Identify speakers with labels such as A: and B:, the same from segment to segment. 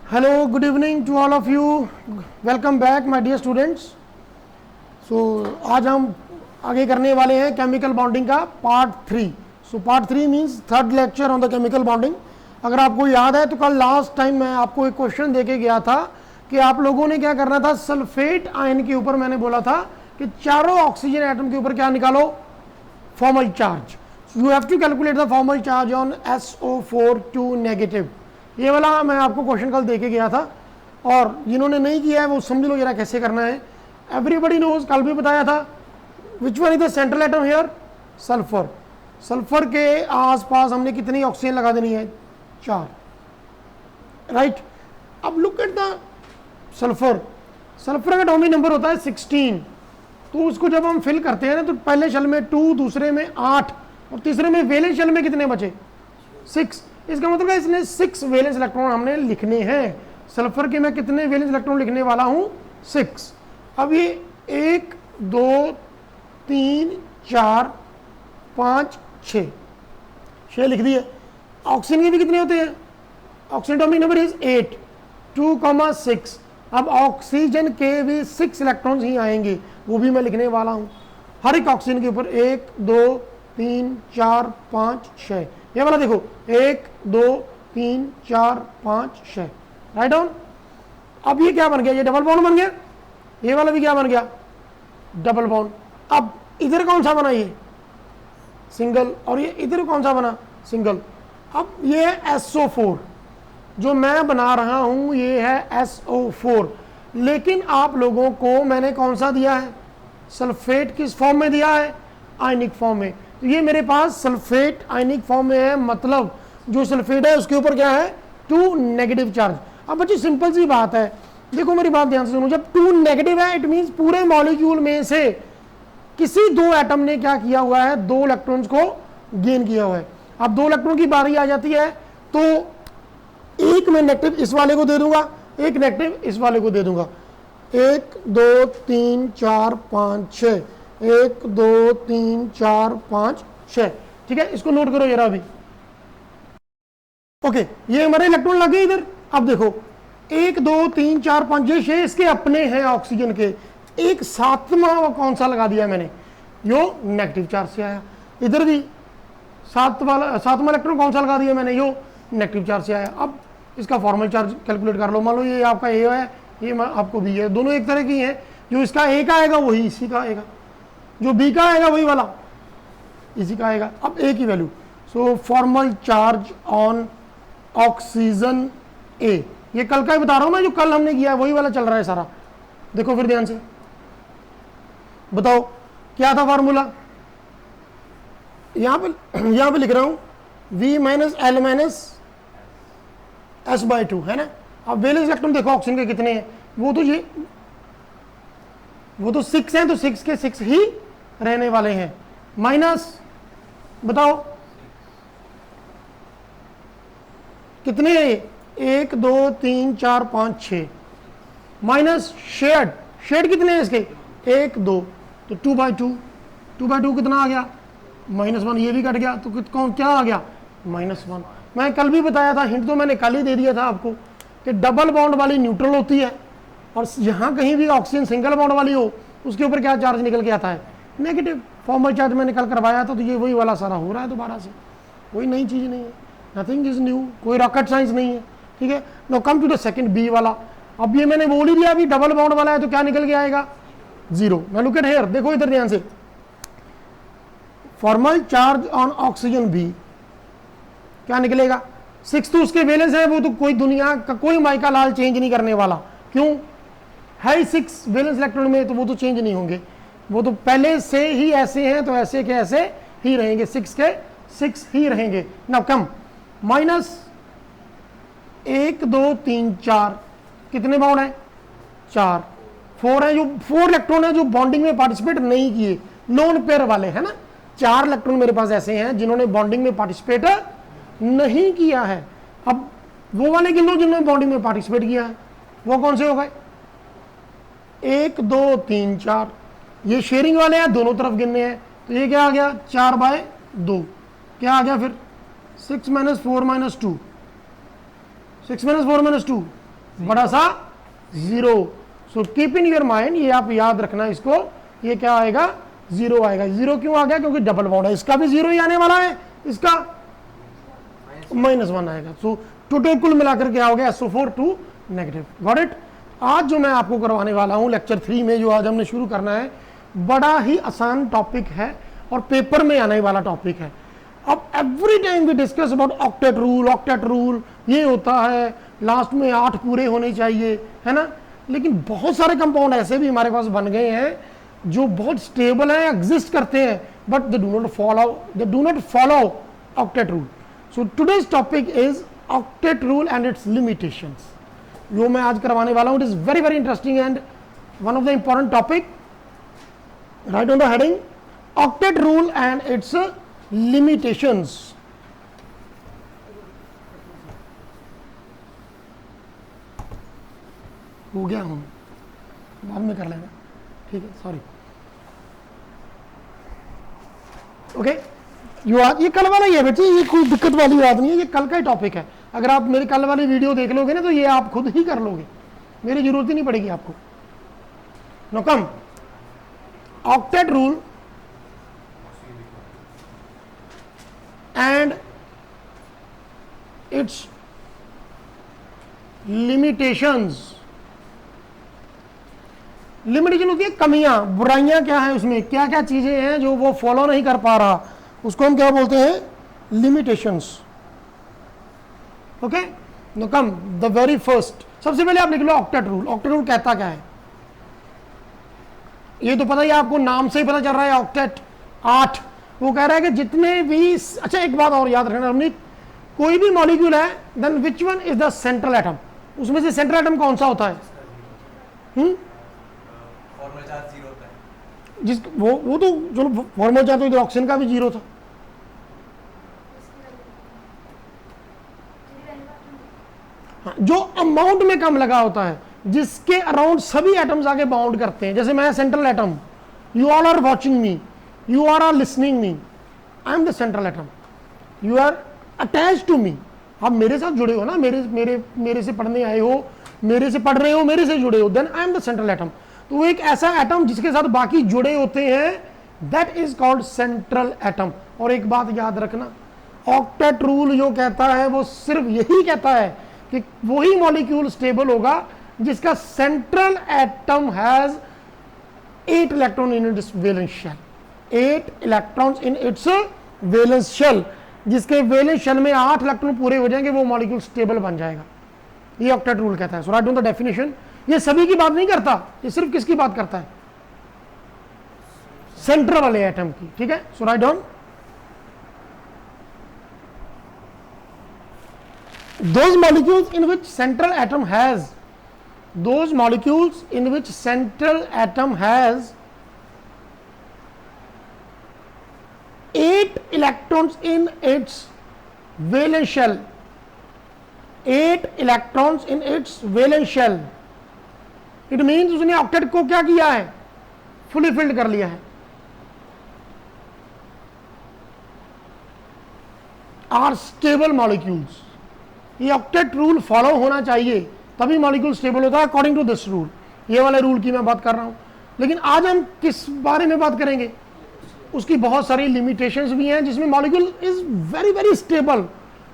A: Hello, good evening to all of you. Welcome back my dear students. So आज हम आगे करने वाले हैं केमिकल बॉन्डिंग का part 3. So part 3 means third lecture on the chemical bonding. अगर आपको याद है तो कल लास्ट टाइम मैं आपको एक क्वेश्चन देके गया था कि आप लोगों ने क्या करना था. सल्फेट आयन के ऊपर मैंने बोला था कि चारों ऑक्सीजन एटम के ऊपर क्या निकालो, formal charge. You have to calculate the formal charge on SO4 2 negative. ये वाला मैं आपको क्वेश्चन कल देके गया था और जिन्होंने नहीं किया है वो समझ लो जरा कैसे करना है. एवरीबडी नोज, कल भी बताया था. विच one is the central atom here? Sulphur. Sulphur के आसपास हमने कितनी ऑक्सीजन लगा देनी है? 4. राइट. अब look at the sulphur. Sulphur का एटॉमिक नंबर होता है 16. तो उसको जब हम फिल करते हैं ना तो पहले शेल में 2, दूसरे में 8 और तीसरे में वैलेंस शेल में कितने बचे? 6. इसका मतलब है इसने 6 वैलेंस इलेक्ट्रॉन हमने लिखने हैं. सल्फर के मैं कितने वैलेंस इलेक्ट्रॉन लिखने वाला हूं? 6. अब ये 1 2 3 4 5 6 लिख दिए. ऑक्सीजन के भी कितने होते हैं? Oxygen atomic number is 8 2,6. अब ऑक्सीजन के भी 6 इलेक्ट्रॉन्स ही आएंगे, वो भी मैं लिखने वाला हूं हर एक ऑक्सीजन के ऊपर. 1 2 3 4 5 6. ये वाला देखो 1 2 3 4 5 6. Write down. अब ये क्या बन गया? ये डबल बॉन्ड बन गया. ये वाला भी क्या बन गया? Double bond. अब इधर कौन सा बना? ये सिंगल. और ये इधर कौन सा बना? सिंगल. अब ये है SO4 जो मैं बना रहा हूं, ये है SO4. लेकिन आप लोगों को मैंने कौन सा दिया है? सल्फेट. किस फॉर्म में दिया है? आयनिक फॉर्म में. तो ये मेरे पास सल्फेट आयनिक फॉर्म में है, मतलब जो सल्फेट है उसके ऊपर क्या है? 2 नेगेटिव चार्ज. अब बच्चे सिंपल सी बात है, देखो मेरी बात ध्यान से सुनो. जब 2 नेगेटिव है इट मींस पूरे मॉलिक्यूल में से किसी 2 एटम ने क्या किया हुआ है? 2 इलेक्ट्रॉन्स को गेन किया हुआ है. अब 2 इलेक्ट्रॉन की बारी आ जाती है तो एक मैं नेगेटिव इस वाले को दे दूंगा, एक नेगेटिव इस वाले को दे दूंगा. 1 2 3 4 5 6. 1 2 3 4 5 6. ठीक है, इसको नोट करो जरा अभी. ओके, ये हमारे इलेक्ट्रॉन लगे इधर. अब देखो 1 2 3 4 5 ये 6 इसके अपने हैं ऑक्सीजन के. एक 7वां कौन सा लगा दिया मैंने? यो नेगेटिव चार्ज से आया. इधर भी 7वां इलेक्ट्रॉन कौन सा लगा दिया मैंने? यो नेगेटिव चार्ज से आया. अब इसका फॉर्मल चार्ज कैलकुलेट कर लो. मान लो ये आपका ए है, ये आपको बी है. दोनों एक तरह की हैं. जो इसका ए का आएगा वही इसी का आएगा, जो बी का आएगा वही वाला इसी का आएगा. अब ए की value. So formal charge on oxygen a. ये कल का ही बता रहा हूं मैं, जो कल हमने किया है वही वाला चल रहा है सारा. देखो फिर ध्यान से बताओ क्या था फॉर्मूला. यहां पे लिख रहा हूं V - L - S/2 है ना. अब वैलेंस इलेक्ट्रॉन देखो ऑक्सीजन के कितने हैं? वो तो 6 हैं, तो 6 के 6 ही रहने वाले हैं. माइनस बताओ कितने हैं ये? 1 2 3 4 5 6. माइनस शेड कितने हैं इसके? 1 2. तो 2/2 कितना आ गया? -1. ये भी कट गया तो कौन क्या आ गया? -1. मैं कल भी बताया था, हिंट तो मैंने कल ही दे दिया था आपको कि डबल बॉन्ड वाली न्यूट्रल होती है और जहां कहीं भी ऑक्सीजन सिंगल बॉन्ड वाली हो उसके ऊपर क्या चार्ज निकल के आता है? नेगेटिव. फॉर्मल चार्ज मैंने कल करवाया था, तो ये वही वाला सारा हो रहा है दोबारा से. कोई नई चीज नहीं है, नथिंग इज न्यू, कोई रॉकेट साइंस नहीं है. ठीक है. Now come to the second B वाला. अब ये मैंने बोल ही दिया अभी डबल बॉन्ड वाला है तो क्या निकल के आएगा? 0. मैं लुक एट हियर, देखो इधर ध्यान से. Formal charge on oxygen B क्या निकलेगा? 6 तो उसके वैलेंस है, वो तो कोई दुनिया का कोई माइका लाल चेंज नहीं करने वाला. क्यों? है 6 वैलेंस इलेक्ट्रॉन में, तो वो तो चेंज नहीं होंगे. वो तो पहले से ही ऐसे हैं, तो ऐसे के ऐसे ही रहेंगे. 6 के 6 ही रहेंगे. Now come minus 1 2 3 4. कितने बॉन्ड है? 4. 4 है, जो 4 इलेक्ट्रॉन है जो बॉन्डिंग में पार्टिसिपेट नहीं किए, लोन पेयर वाले है ना. 4 इलेक्ट्रॉन मेरे पास ऐसे हैं जिन्होंने बॉन्डिंग में पार्टिसिपेट नहीं किया है. अब वो वाले गिन लो जिन्होंने बॉन्डिंग में पार्टिसिपेट किया है. वो कौन से हो गए? 1 2 3 4. ये शेयरिंग वाले हैं, दोनों तरफ गिनने हैं. तो ये क्या आ गया? 4/2. क्या आ गया फिर? 6 - 4 - 2. 6 - 4 - 2 बड़ा सा 0। So keep in your mind, ये आप याद रखना इसको, ये क्या आएगा 0 आएगा। 0 क्यों आ गया? क्योंकि डबल बॉन्ड है, इसका भी 0 ही आने वाला है, इसका -1 आएगा। सो टोटल कुल मिलाकर क्या हो गया SO4 2 नेगेटिव। Got it? आज जो मैं आपको करवाने वाला हूं लेक्चर 3 में, जो आज हमने शुरू करना है, बड़ा ही आसान टॉपिक है और पेपर में आने वाला टॉपिक है। अब every time we discuss about octet rule, ये होता है लास्ट में 8 पूरे होने चाहिए, है ना। लेकिन बहुत सारे कंपाउंड ऐसे भी हमारे पास बन गए हैं जो बहुत स्टेबल हैं, एग्जिस्ट करते हैं, but they do not follow octet rule. So today's topic is octet rule and its limitations. जो मैं आज करवाने वाला हूं, it is very very interesting and one of the important topic. Right on the heading, octet rule and its limitations. हो गया हूं, बाद में कर लेना, ठीक है, सॉरी। ओके, ये कल वाला ही है बच्चे, ये कोई दिक्कत वाली बात नहीं है, ये कल का ही टॉपिक है। अगर आप मेरी कल वाली वीडियो देख लोगे ना, तो ये आप खुद ही कर लोगे, मेरी जरूरत ही नहीं पड़ेगी आपको। Now come, octet rule and its limitations. Limitation होती है कमियां, बुराइयां क्या है उसमें, क्या क्या चीजें हैं जो वो फॉलो नहीं कर पा रहा, उसको हम क्या बोलते हैं? Limitations. Okay, now come, the very first, सबसे पहले आप लिख लो ऑक्टेट रूल। ऑक्टेट रूल कहता क्या है? ये तो पता ही आपको, नाम से ही पता चल रहा है, ऑक्टेट 8। वो कह रहा है कि जितने भी, अच्छा एक बात और याद रखना हमने, कोई भी मॉलिक्यूल है, then which one is the central atom, उसमें से सेंट्रल एटम कौन सा होता है? जिस वो तो चलो फॉर्मल चार्ज तो ऑक्सीजन का भी 0 था। हाँ, जो अमाउंट में कम लगा होता है, जिसके अराउंड सभी एटम्स आगे बाउंड करते हैं। जैसे मैं central atom, you all are watching me, you are listening me, I am the central atom, you are attach to me. आप मेरे साथ जुड़े हो ना, मेरे से पढ़ने आए हो, मेरे से पढ़ रहे हो, मेरे से जुड़े हो, then I am the central atom. तो वो एक ऐसा एटम जिसके साथ बाकी जुड़े होते हैं, that is called central atom. और एक बात याद रखना, ऑक्टेट रूल जो कहता है वो सिर्फ यही कहता है कि वही मॉलिक्यूल स्टेबल होगा जिसका central atom has 8 electron in its valence shell. 8 electrons in its valence shell, जिसके वैलेंस शेल में 8 इलेक्ट्रॉन पूरे हो जाएंगे, वो मॉलिक्यूल स्टेबल बन जाएगा। ये ऑक्टेट रूल कहता है। So write on the definition. ये सभी की बात नहीं करता, ये सिर्फ किसकी बात करता है? सेंट्रल वाले एटम की, ठीक है। So write down, those molecules in which central atom has 8 electrons in its valence shell, 8 electrons in its valence shell, it means उसने ऑक्टेट को क्या किया है? फुली फिल्ड कर लिया है। Are stable molecules. ये ऑक्टेट रूल फॉलो होना चाहिए, तभी मॉलिक्यूल स्टेबल होता है अकॉर्डिंग टू दिस रूल। ये वाले रूल की मैं बात कर रहा हूं। लेकिन आज हम किस बारे में बात करेंगे? उसकी बहुत सारी लिमिटेशंस भी हैं, जिसमें molecule is very very stable.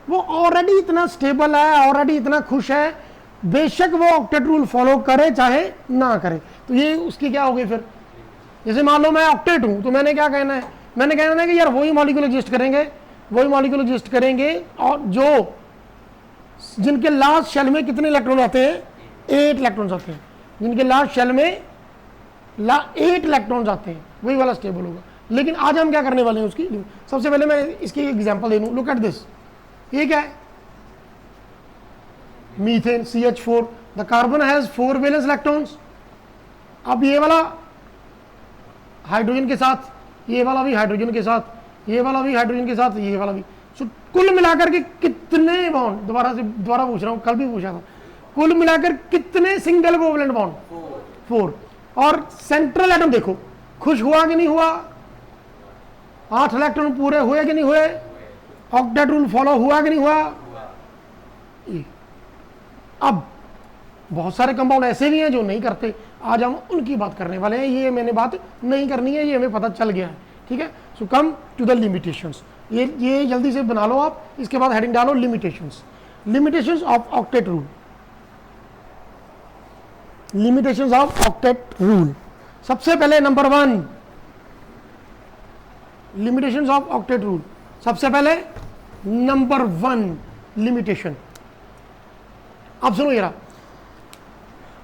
A: वो ऑलरेडी इतना स्टेबल है, ऑलरेडी इतना खुश है, बेशक वो ऑक्टेट रूल फॉलो करे चाहे ना करे। तो ये उसकी क्या होगी फिर? जैसे मान लो मैं ऑक्टेट हूं, तो मैंने क्या कहना है? मैंने कहना है कि यार वही मॉलिक्यूल एग्जिस्ट करेंगे, और जो जिनके लास्ट शेल में कितने इलेक्ट्रॉन आते हैं? 8 इलेक्ट्रॉन्स आते हैं। जिनके लास्ट शेल में 8 इलेक्ट्रॉन्स आते हैं, वही वाला स्टेबल होगा। लेकिन आज हम क्या करने वाले हैं उसकी? सबसे पहले मैं इसकी एग्जांपल दे दूं। लुक एट दिस, ये क्या है? Methane CH4, the carbon has 4 valence electrons. अब ये वाला हाइड्रोजन के साथ, ये वाला भी हाइड्रोजन के साथ, ये वाला भी हाइड्रोजन के साथ, ये वाला भी। सो कुल मिलाकर के कितने बॉन्ड, दोबारा पूछ रहा हूं, कल भी पूछा था, कुल मिलाकर कितने सिंगल कोवलेंट बॉन्ड? 4। और सेंट्रल एटम देखो, खुश हुआ कि नहीं हुआ? 8 इलेक्ट्रॉन पूरे हुए कि नहीं हुए? ऑक्टेट रूल फॉलो हुआ कि नहीं हुआ? अब बहुत सारे कंपाउंड ऐसे भी हैं जो नहीं करते, आज हम उनकी बात करने वाले हैं। ये मैंने बात नहीं करनी है, ये हमें पता चल गया है, ठीक है। सो कम टू द लिमिटेशंस, ये जल्दी से बना लो आप, इसके बाद हेडिंग डालो limitations. Limitations of octet rule, limitations of octet rule. सबसे पहले number 1 limitations of octet rule. सबसे पहले नंबर 1 लिमिटेशन, अब सुनो जरा,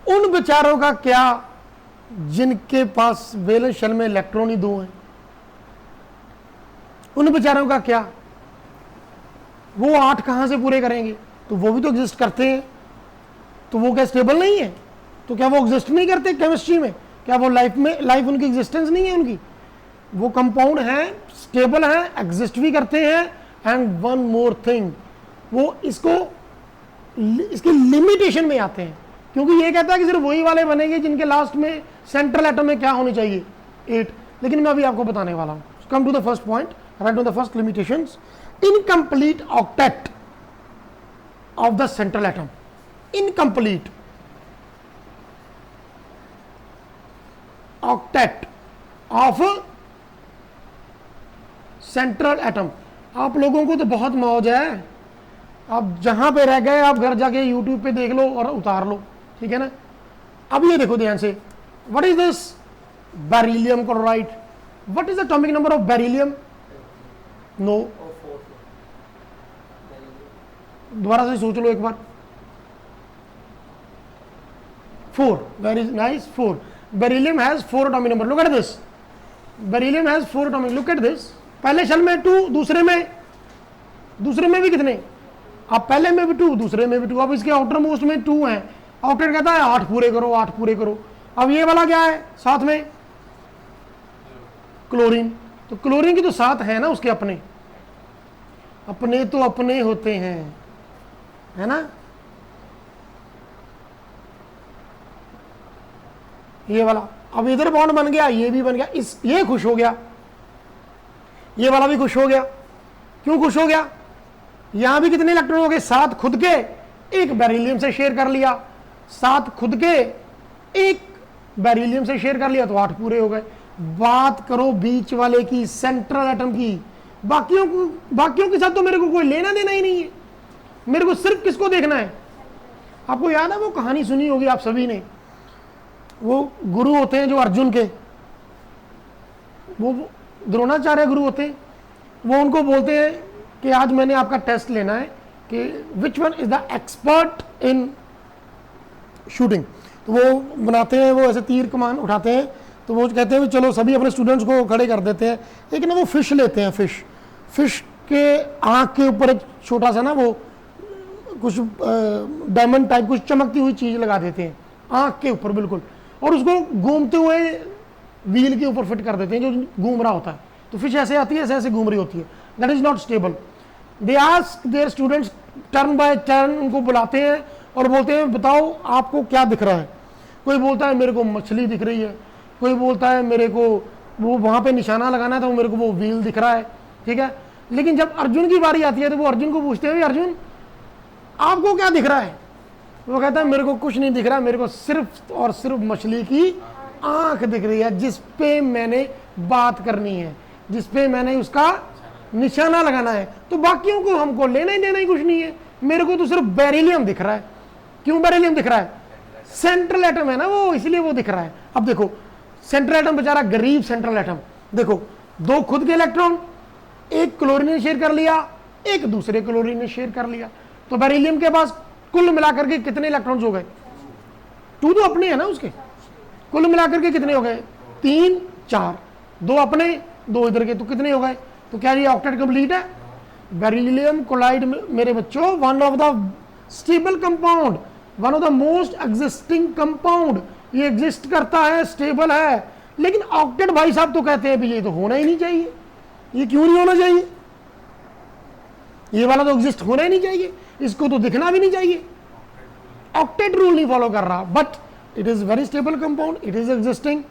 A: उन बेचारों का क्या जिनके पास वैलेंस शेल में इलेक्ट्रॉन ही 2 हैं, उन बेचारों का क्या, वो 8 कहां से पूरे करेंगे? तो वो भी तो एग्जिस्ट करते हैं, तो वो क्या स्टेबल नहीं है? तो क्या वो एग्जिस्ट नहीं करते केमिस्ट्री में? क्या वो लाइफ में, लाइफ उनकी एग्जिस्टेंस नहीं है उनकी? वो कंपाउंड है, स्टेबल है, एग्जिस्ट भी करते हैं। एंड वन मोर थिंग, वो इसकी लिमिटेशन में आते हैं, क्योंकि ये कहता है कि सिर्फ वही वाले बनेंगे जिनके लास्ट में सेंट्रल एटम में क्या होनी चाहिए? 8। लेकिन मैं अभी आपको बताने वाला हूं। Come to the first point, right to the first limitations. Incomplete octet of the central atom, incomplete octet of central atom. आप लोगों को तो बहुत मौज है, आप जहां पे रह गए आप घर जाके यूट्यूब पे देख लो और उतार लो, ठीक है ना। अब ये देखो ध्यान से, what is this? Beryllium chloride. What is the atomic number of beryllium? No, दोबारा से सोच लो एक बार। 4, very nice, 4। Beryllium has 4 atomic number. Look at this, beryllium has 4 atomic, look at this. पहले शेल में 2, दूसरे में भी कितने? अब पहले में भी 2, दूसरे में भी 2। अब इसके आउटर मोस्ट में 2 है, आउटर कहता है 8 पूरे करो, 8 पूरे करो। अब ये वाला क्या है साथ में? क्लोरीन। तो क्लोरीन की तो 7 है ना उसके अपने तो अपने होते हैं, है ना। ये वाला अब इधर बॉन्ड बन गया, ये भी बन गया, ये खुश हो गया, ये वाला भी खुश हो गया। क्यों खुश हो गया? यहां भी कितने इलेक्ट्रॉन हो गए? 7 खुद के, 1 बेरिलियम से शेयर कर लिया, 7 खुद के, 1 बेरिलियम से शेयर कर लिया, तो 8 पूरे हो गए। बात करो बीच वाले की, सेंट्रल एटम की। बाकियों के साथ तो मेरे को कोई लेना देना ही नहीं है, मेरे को सिर्फ किसको देखना है? आपको याद है वो कहानी सुनी होगी आप सभी ने, वो गुरु होते हैं जो अर्जुन के, वो द्रोणाचार्य गुरु होते हैं, वो उनको बोलते हैं कि आज मैंने आपका टेस्ट लेना है कि विच one is the expert in shooting. तो वो बनाते हैं, वो ऐसे तीर कमान उठाते हैं, तो वो कहते हैं चलो सभी अपने स्टूडेंट्स को खड़े कर देते हैं। लेकिन वो फिश लेते हैं, फिश के आँख के ऊपर एक छोटा सा ना वो कुछ डायमंड टाइप कुछ चमकती हुई चीज़ लगा देते हैं आँख के ऊपर बिल्कुल, और उसको घूमते हुए व्हील के ऊपर फिट कर देते हैं जो घूम रहा होता है। तो फिश ऐसे आती है, ऐसे घूम रही होती है। That is not stable. They ask their students turn by turn, उनको बुलाते हैं और बोलते हैं बताओ आपको क्या दिख रहा है। कोई बोलता है मेरे को मछली दिख रही है, कोई बोलता है मेरे को वो वहाँ पे निशाना लगाना है तो मेरे को वो व्हील दिख रहा है, ठीक है। लेकिन जब अर्जुन की बारी आती है तो वो अर्जुन को पूछते हैं अर्जुन आपको क्या दिख रहा है? वो कहता है मेरे को कुछ नहीं दिख रहा, मेरे को सिर्फ और सिर्फ मछली की आंख दिख रही है जिस पे मैंने बात करनी है, जिस पे मैंने उसका निशाना लगाना है। तो बाकियों को हमको लेना ही देना ही कुछ नहीं है, मेरे को तो सिर्फ बेरिलियम दिख रहा है। क्यों बेरिलियम दिख रहा है? सेंट्रल एटम है ना वो, इसलिए वो दिख रहा है। अब देखो सेंट्रल एटम बेचारा गरीब सेंट्रल एटम, देखो 2 खुद के इलेक्ट्रॉन, 1 क्लोरीन ने शेयर कर लिया, 1 दूसरे क्लोरीन ने शेयर कर लिया। तो बेरिलियम के पास कुल मिलाकर के कितने इलेक्ट्रॉन्स हो गए? 2 तो अपने है ना उसके, कुल मिलाकर के कितने हो गए? 3 4, 2 अपने 2 इधर के, तो कितने हो गए? तो क्या ये ऑक्टेट कंप्लीट है? बेरिलियम क्लोराइड मेरे बच्चों one of the stable compound, one of the most existing compound, ये एग्जिस्ट करता है, स्टेबल है। लेकिन ऑक्टेट भाई साहब तो कहते हैं ये तो होना ही नहीं चाहिए। ये क्यों नहीं होना चाहिए? ये वाला तो एग्जिस्ट होना ही नहीं चाहिए, इसको तो दिखना भी नहीं चाहिए। ऑक्टेट रूल नहीं फॉलो कर रहा, but it is very stable compound, it is existing,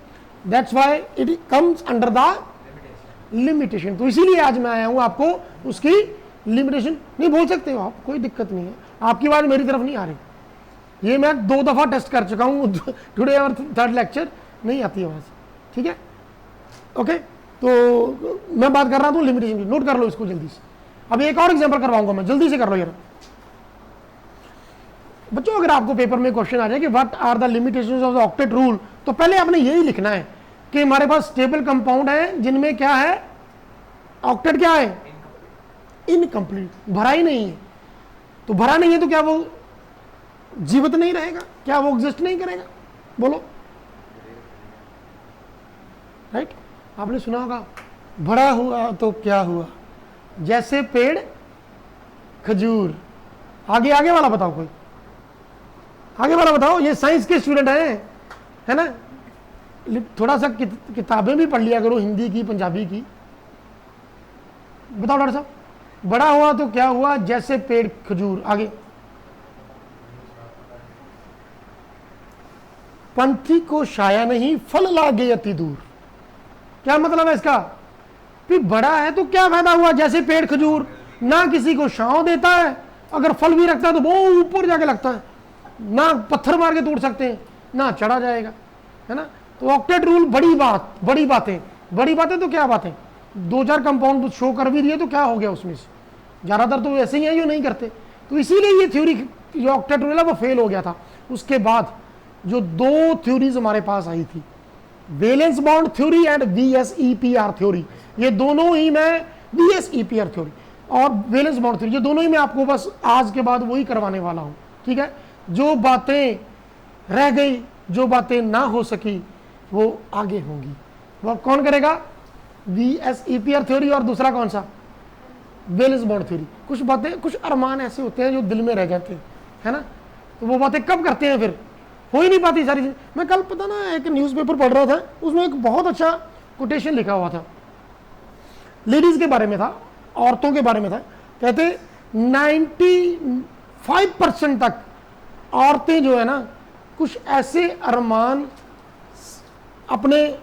A: that's why it comes under the limitation. तो इसीलिए आज मैं आया हूं आपको उसकी लिमिटेशन नहीं बोल सकते हो आप, कोई दिक्कत नहीं है, आपकी बात मेरी तरफ नहीं आ रही, ये मैं 2 दफ़ा टेस्ट कर चुका हूँ टुडे और थर्ड लेक्चर, नहीं आती आवाज़, ठीक है। ओके, तो मैं बात कर रहा हूँ लिमिटेशन की, नोट कर लो इसको जल्दी से। अब एक और एग्जांपल करवाऊंगा मैं, जल्दी से कर लो यार बच्चों। अगर आपको पेपर में क्वेश्चन आ जाए कि what are the limitations of the octet rule, तो पहले आपने यही लिखना है कि हमारे पास स्टेबल कंपाउंड है जिनमें क्या है, ऑक्टेट क्या है, इनकम्प्लीट, भरा ही नहीं है। तो भरा नहीं है तो क्या वो जीवित नहीं रहेगा, क्या वो एग्जिस्ट नहीं करेगा, बोलो, राइट। आपने सुना होगा बड़ा हुआ तो क्या हुआ, जैसे पेड़ खजूर। आगे आगे वाला बताओ, कोई आगे वाला बताओ। ये साइंस के स्टूडेंट हैं, है ना, थोड़ा सा किताबें भी पढ़ लिया करो, हिंदी की, पंजाबी की। बताओ डॉक्टर साहब, बड़ा हुआ तो क्या हुआ, जैसे पेड़ खजूर। आगे, पंथी को छाया नहीं, फल लागे अति दूर। क्या मतलब है इसका, कि बड़ा है तो क्या फायदा हुआ, जैसे पेड़ खजूर, ना किसी को छांव देता है, अगर फल भी रखता है तो बहुत ऊपर जाके लगता है, ना पत्थर मार के तोड़ सकते हैं, ना चढ़ा जाएगा, है ना। तो ऑक्टेट रूल बड़ी बात, बड़ी बातें तो क्या बातें, 2-4 कंपाउंड शो कर भी दिए तो क्या हो गया उसमें से, ज़्यादातर तो ऐसे ही हैं जो नहीं करते। तो इसीलिए ये थ्योरी जो ऑक्टेट रूल है वो फेल हो गया था। उसके बाद जो 2 थ्योरीज हमारे पास आई थी, valence bond theory and VSEPR theory, ये दोनों ही मैं, VSEPR थ्योरी और वैलेंस बॉन्ड थ्योरी, ये दोनों ही मैं आपको बस आज के बाद वही करवाने वाला हूँ, ठीक है। जो बातें रह गई, जो बातें ना हो सकी, वो आगे होंगी। वो कौन करेगा, VSEPR थ्योरी, और दूसरा कौन सा, वैलेंस बॉन्ड थ्योरी। कुछ बातें, कुछ अरमान ऐसे होते हैं जो दिल में रह जाते हैं, है ना, तो वो बातें कब करते हैं, फिर हो ही नहीं पाती सारी चीज़। मैं कल पता ना एक न्यूज़पेपर पढ़ रहा था, उसमें एक बहुत अच्छा कोटेशन लिखा हुआ था, लेडीज़ के बारे में था, औरतों के बारे में था। कहते 95% तक औरतें जो है ना, कुछ ऐसे अरमान अपने,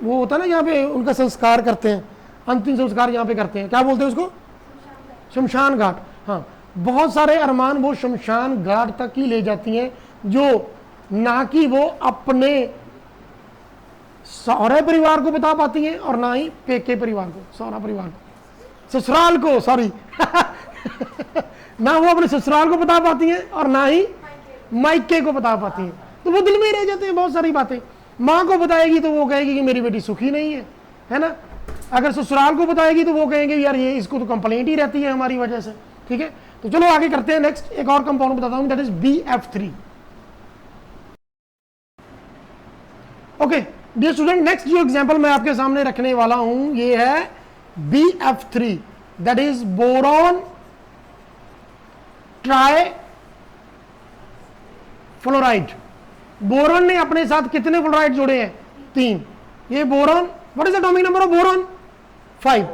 A: वो होता है ना यहाँ पे उनका संस्कार करते हैं, अंतिम संस्कार यहाँ पे करते हैं, क्या बोलते हैं उसको, शमशान घाट। हाँ, बहुत सारे अरमान वो शमशान घाट तक ही ले जाती हैं, जो ना कि वो अपने सौरे परिवार को बता पाती हैं और ना ही पेके परिवार को, सौरा परिवार को, ससुराल को, सॉरी ना वो अपने ससुराल को बता पाती हैं और ना ही मायके को बता पाती हैं। तो वो दिल में ही रह जाते हैं बहुत सारी बातें। माँ को बताएगी तो वो कहेगी कि मेरी बेटी सुखी नहीं है ना। अगर ससुराल को बताएगी तो वो कहेंगे यार ये इसको तो कंप्लेंट ही रहती है हमारी वजह से, ठीक है। तो चलो आगे करते हैं। नेक्स्ट एक और कंपाउंड बताता हूं, that is BF3। Okay dear student, next जो एग्जांपल मैं आपके सामने रखने वाला हूं ये है BF3, that is boron trifluoride. Boron ने अपने साथ कितने फ्लोराइड जोड़े हैं, 3। ये boron, what is the atomic number of boron, 5,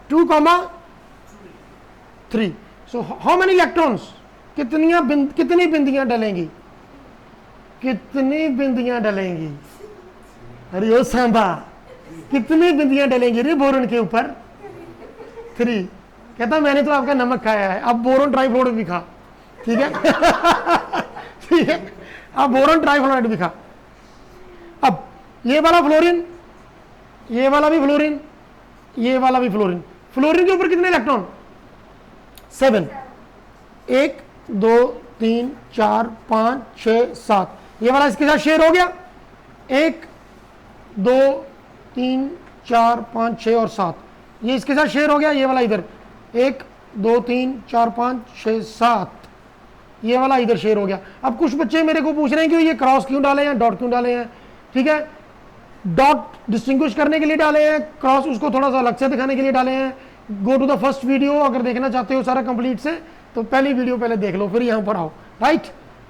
A: 2,3। So how many electrons, कितनी बिंदियां डलेंगी, कितनी बिंदियां डलेंगी, अरे ओ सांबा, कितनी बिंदियां डलेंगी रे बोरॉन के ऊपर, 3। कहता मैंने तो आपका नमक खाया है, अब बोरॉन ट्राइफ्लोराइड भी खा, ठीक है ठीक है, अब बोरॉन ट्राइफ्लोराइड भी खा। अब ये वाला फ्लोरीन, ये वाला भी फ्लोरीन, ये वाला भी फ्लोरीन। फ्लोरीन के ऊपर कितने इलेक्ट्रॉन, 7, 1 2 3 4 5 6 7। ये वाला इसके साथ शेयर हो गया, 1 2 3 4 5 6 और 7। ये इसके साथ शेयर हो गया, ये वाला इधर 1 2 3 4 5 6 7, ये वाला इधर शेयर हो गया। अब कुछ बच्चे मेरे को पूछ रहे हैं कि ये क्रॉस क्यों डाले हैं, डॉट क्यों डाले हैं, ठीक है। डॉट डिस्टिंग्विश करने के लिए डाले हैं, क्रॉस उसको थोड़ा सा अलग से दिखाने के लिए डाले हैं। Go to the first video, अगर देखना चाहते हो सारा कंप्लीट से तो पहली वीडियो पहले देख लो, फिर यहाँ पर आओ, राइट।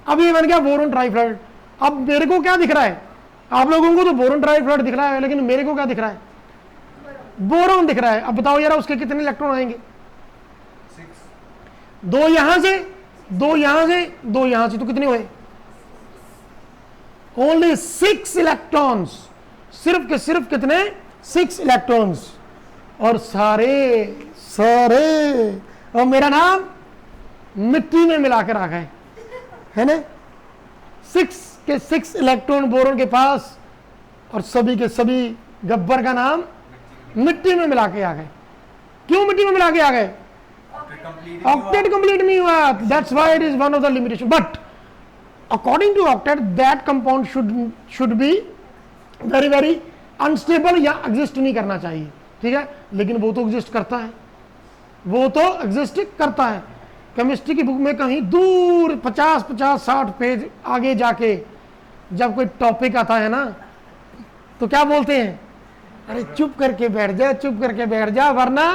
A: अब ये बन गया बोरॉन ट्राइफ्लोराइड। अब मेरे को क्या दिख रहा है, आप लोगों को तो बोरॉन ट्राइफ्लोराइड दिख रहा है, लेकिन मेरे को क्या दिख रहा है, बोरॉन दिख रहा है। अब बताओ यार उसके कितने इलेक्ट्रॉन आएंगे, 2 यहां से, 2 यहां से, 2 यहां से, तो कितने हुए, ओनली 6 इलेक्ट्रॉन्स, सिर्फ के सिर्फ कितने, 6 इलेक्ट्रॉन्स। और सारे और मेरा नाम मिट्टी में मिलाकर आ गए, है ना, 6 के 6 इलेक्ट्रॉन बोरोन के पास, और सभी के सभी गब्बर का नाम मिट्टी में मिला के आ गए। क्यों मिट्टी में मिला के आ गए? ऑक्टेट कंप्लीट नहीं हुआ, that's why it is one of the limitation. But according to octet that compound should be very very unstable, या एग्जिस्ट नहीं करना चाहिए, ठीक है, लेकिन वो तो एग्जिस्ट करता है, वो तो एग्जिस्ट करता है। केमिस्ट्री की बुक में कहीं दूर 50-60 पेज आगे जाके जब कोई टॉपिक आता है ना, तो क्या बोलते हैं, अरे चुप करके बैठ जा, चुप करके बैठ जा, वरना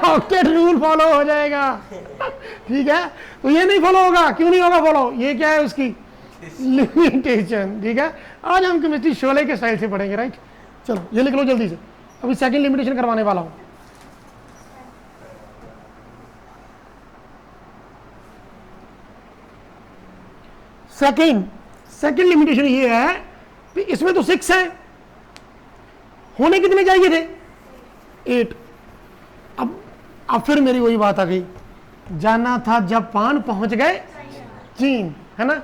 A: ऑक्टेट रूल फॉलो हो जाएगा। ठीक है, तो ये नहीं फॉलो होगा। क्यों नहीं होगा फॉलो? ये क्या है उसकी लिमिटेशन। ठीक है, आज हम केमिस्ट्री शोले के स्टाइल से पढ़ेंगे, राइट। चलो ये लिख लो जल्दी से, अभी सेकंड लिमिटेशन करवाने वाला हूं। सेकंड लिमिटेशन ये है कि इसमें तो 6 है, होने कितने चाहिए थे? 8। अब फिर मेरी वही बात आ गई, जाना था जापान पहुंच गए चीन, है ना,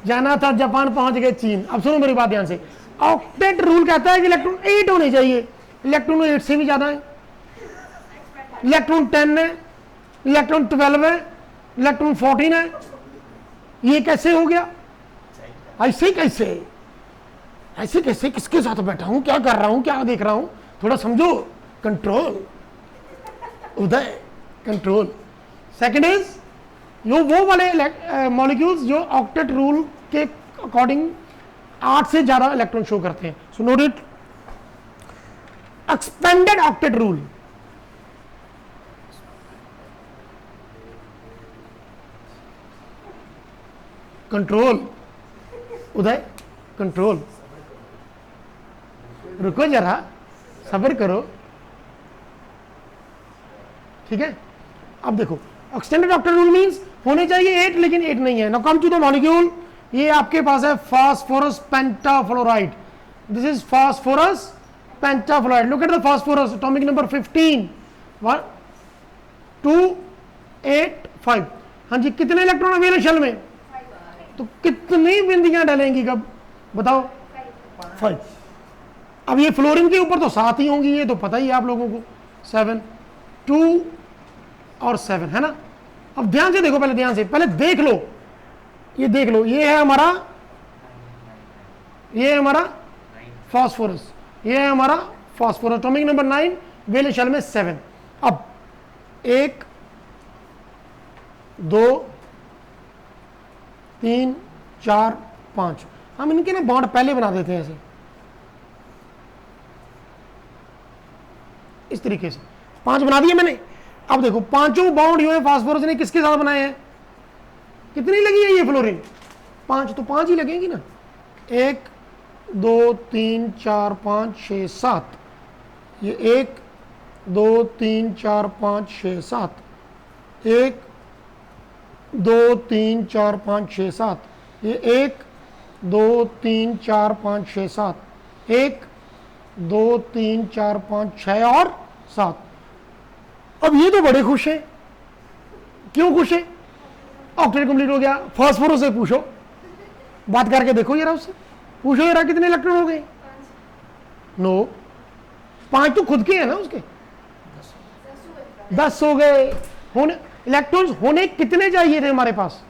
A: जाना था जापान पहुंच गए चीन। अब सुनो मेरी बात ध्यान से, ऑक्टेट रूल कहता है कि इलेक्ट्रॉन 8 होने चाहिए, इलेक्ट्रॉन 8 से भी ज्यादा है, इलेक्ट्रॉन 10 है, इलेक्ट्रॉन 12 है, इलेक्ट्रॉन 14 है। ये कैसे हो गया? ऐसे कैसे, ऐसे कैसे, किसके साथ बैठा हूं, क्या कर रहा हूं, क्या देख रहा हूं, थोड़ा समझो। Control Uday, control. Second is वो वाले मॉलिक्यूल्स जो ऑक्टेट रूल के अकॉर्डिंग 8 से ज्यादा इलेक्ट्रॉन शो करते हैं। So note it, expanded octet rule, control Uday, control. रुको जरा, सब्र करो, ठीक है। अब देखो, एक्सटेंडेड ऑक्टेट रूल मींस होने चाहिए 8, लेकिन 8 नहीं है। Now come to the molecule, ये आपके पास है phosphorus pentafluoride. This is phosphorus pentafluoride. Look at the phosphorus, atomic number 15, 1 2 8 5। हाँ जी, कितने इलेक्ट्रॉन अवेलेबल शेल में? तो कितनी बिंदियां डलेंगी कब बताओ? 5। अब ये फ्लोरीन के ऊपर तो 7 ही होंगी, ये तो पता ही है आप लोगों को। 7 2 और 7, है ना। अब ध्यान से देखो, पहले ध्यान से, पहले देख लो, ये देख लो, ये है हमारा फास्फोरस, ये है हमारा phosphorus, atomic number 9, valence shell में 7। अब 1 2 3 4 5, हम इनके ना बॉन्ड पहले बना देते हैं ऐसे, इस तरीके से 5 बना दिए मैंने। अब देखो, पांचों बॉन्ड जो है फास्फोरस ने किसके साथ बनाए हैं? कितनी लगी है ये फ्लोरीन? 5, तो 5 ही लगेंगी ना। 1 2 3 4 5 6 7, ये 1 2 3 4 5 6 7, 1 2 3 4 5 6 7, ये 1 2 3 4 5 6 7, 1 2 3 4 5 6 और 7। अब ये तो बड़े खुश हैं। क्यों खुश है? ऑक्टेट कंप्लीट हो गया। फास्फोरस से पूछो, बात करके देखो जरा, उससे पूछो जरा कितने इलेक्ट्रॉन हो गए? 9, 5 तो खुद के हैं ना उसके, 10 हो गए। होने इलेक्ट्रॉन्स होने कितने चाहिए थे हमारे पास?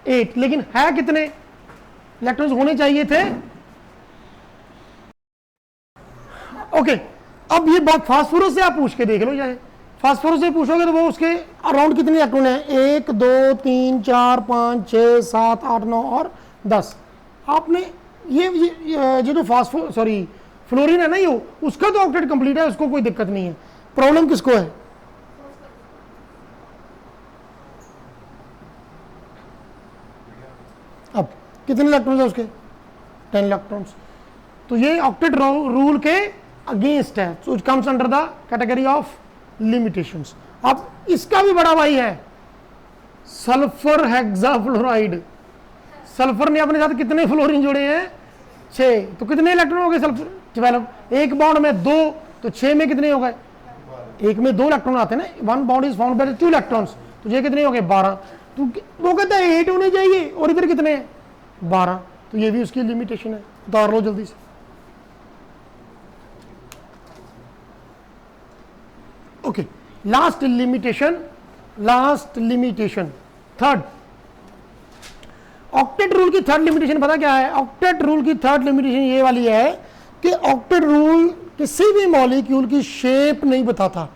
A: 8, लेकिन है कितने? इलेक्ट्रॉन्स होने चाहिए थे। ओके, अब ये बात फास्फोरस से आप पूछ के देख लो, चाहे फास्फोरस से पूछोगे तो वो उसके अराउंड कितने इलेक्ट्रॉन है? 1 2 3 4 5 6 7 8 9 और 10। आपने ये जो फ्लोरीन है ना, ये उसका तो ऑक्टेट कंप्लीट है, उसको कोई दिक्कत नहीं है। प्रॉब्लम किसको है? अब कितने इलेक्ट्रॉन्स है उसके? 10 इलेक्ट्रॉन्स। तो ये ऑक्टेट रूल के अगेंस्ट है, so it comes under the category of limitations. अब इसका भी बड़ा भाई है सल्फर हेक्साफ्लोराइड। सल्फर ने अपने साथ कितने फ्लोरीन जोड़े हैं? 6। तो कितने इलेक्ट्रॉन हो गए सल्फर? 12। एक बॉन्ड में 2, तो 6 में कितने हो गए? एक में 2 इलेक्ट्रॉन आते हैं ना, 1 bond is found by 2 electrons, तो ये कितने हो गए? 12। तो वो कहता है 8 होने चाहिए और इधर कितने हैं 12, तो ये भी उसकी लिमिटेशन है, उतार लो जल्दी से। Okay, last limitation third, octet rule की थर्ड लिमिटेशन पता क्या है? ऑक्टेट रूल की थर्ड लिमिटेशन ये वाली है कि ऑक्टेट रूल किसी भी मॉलिक्यूल की शेप नहीं बताता।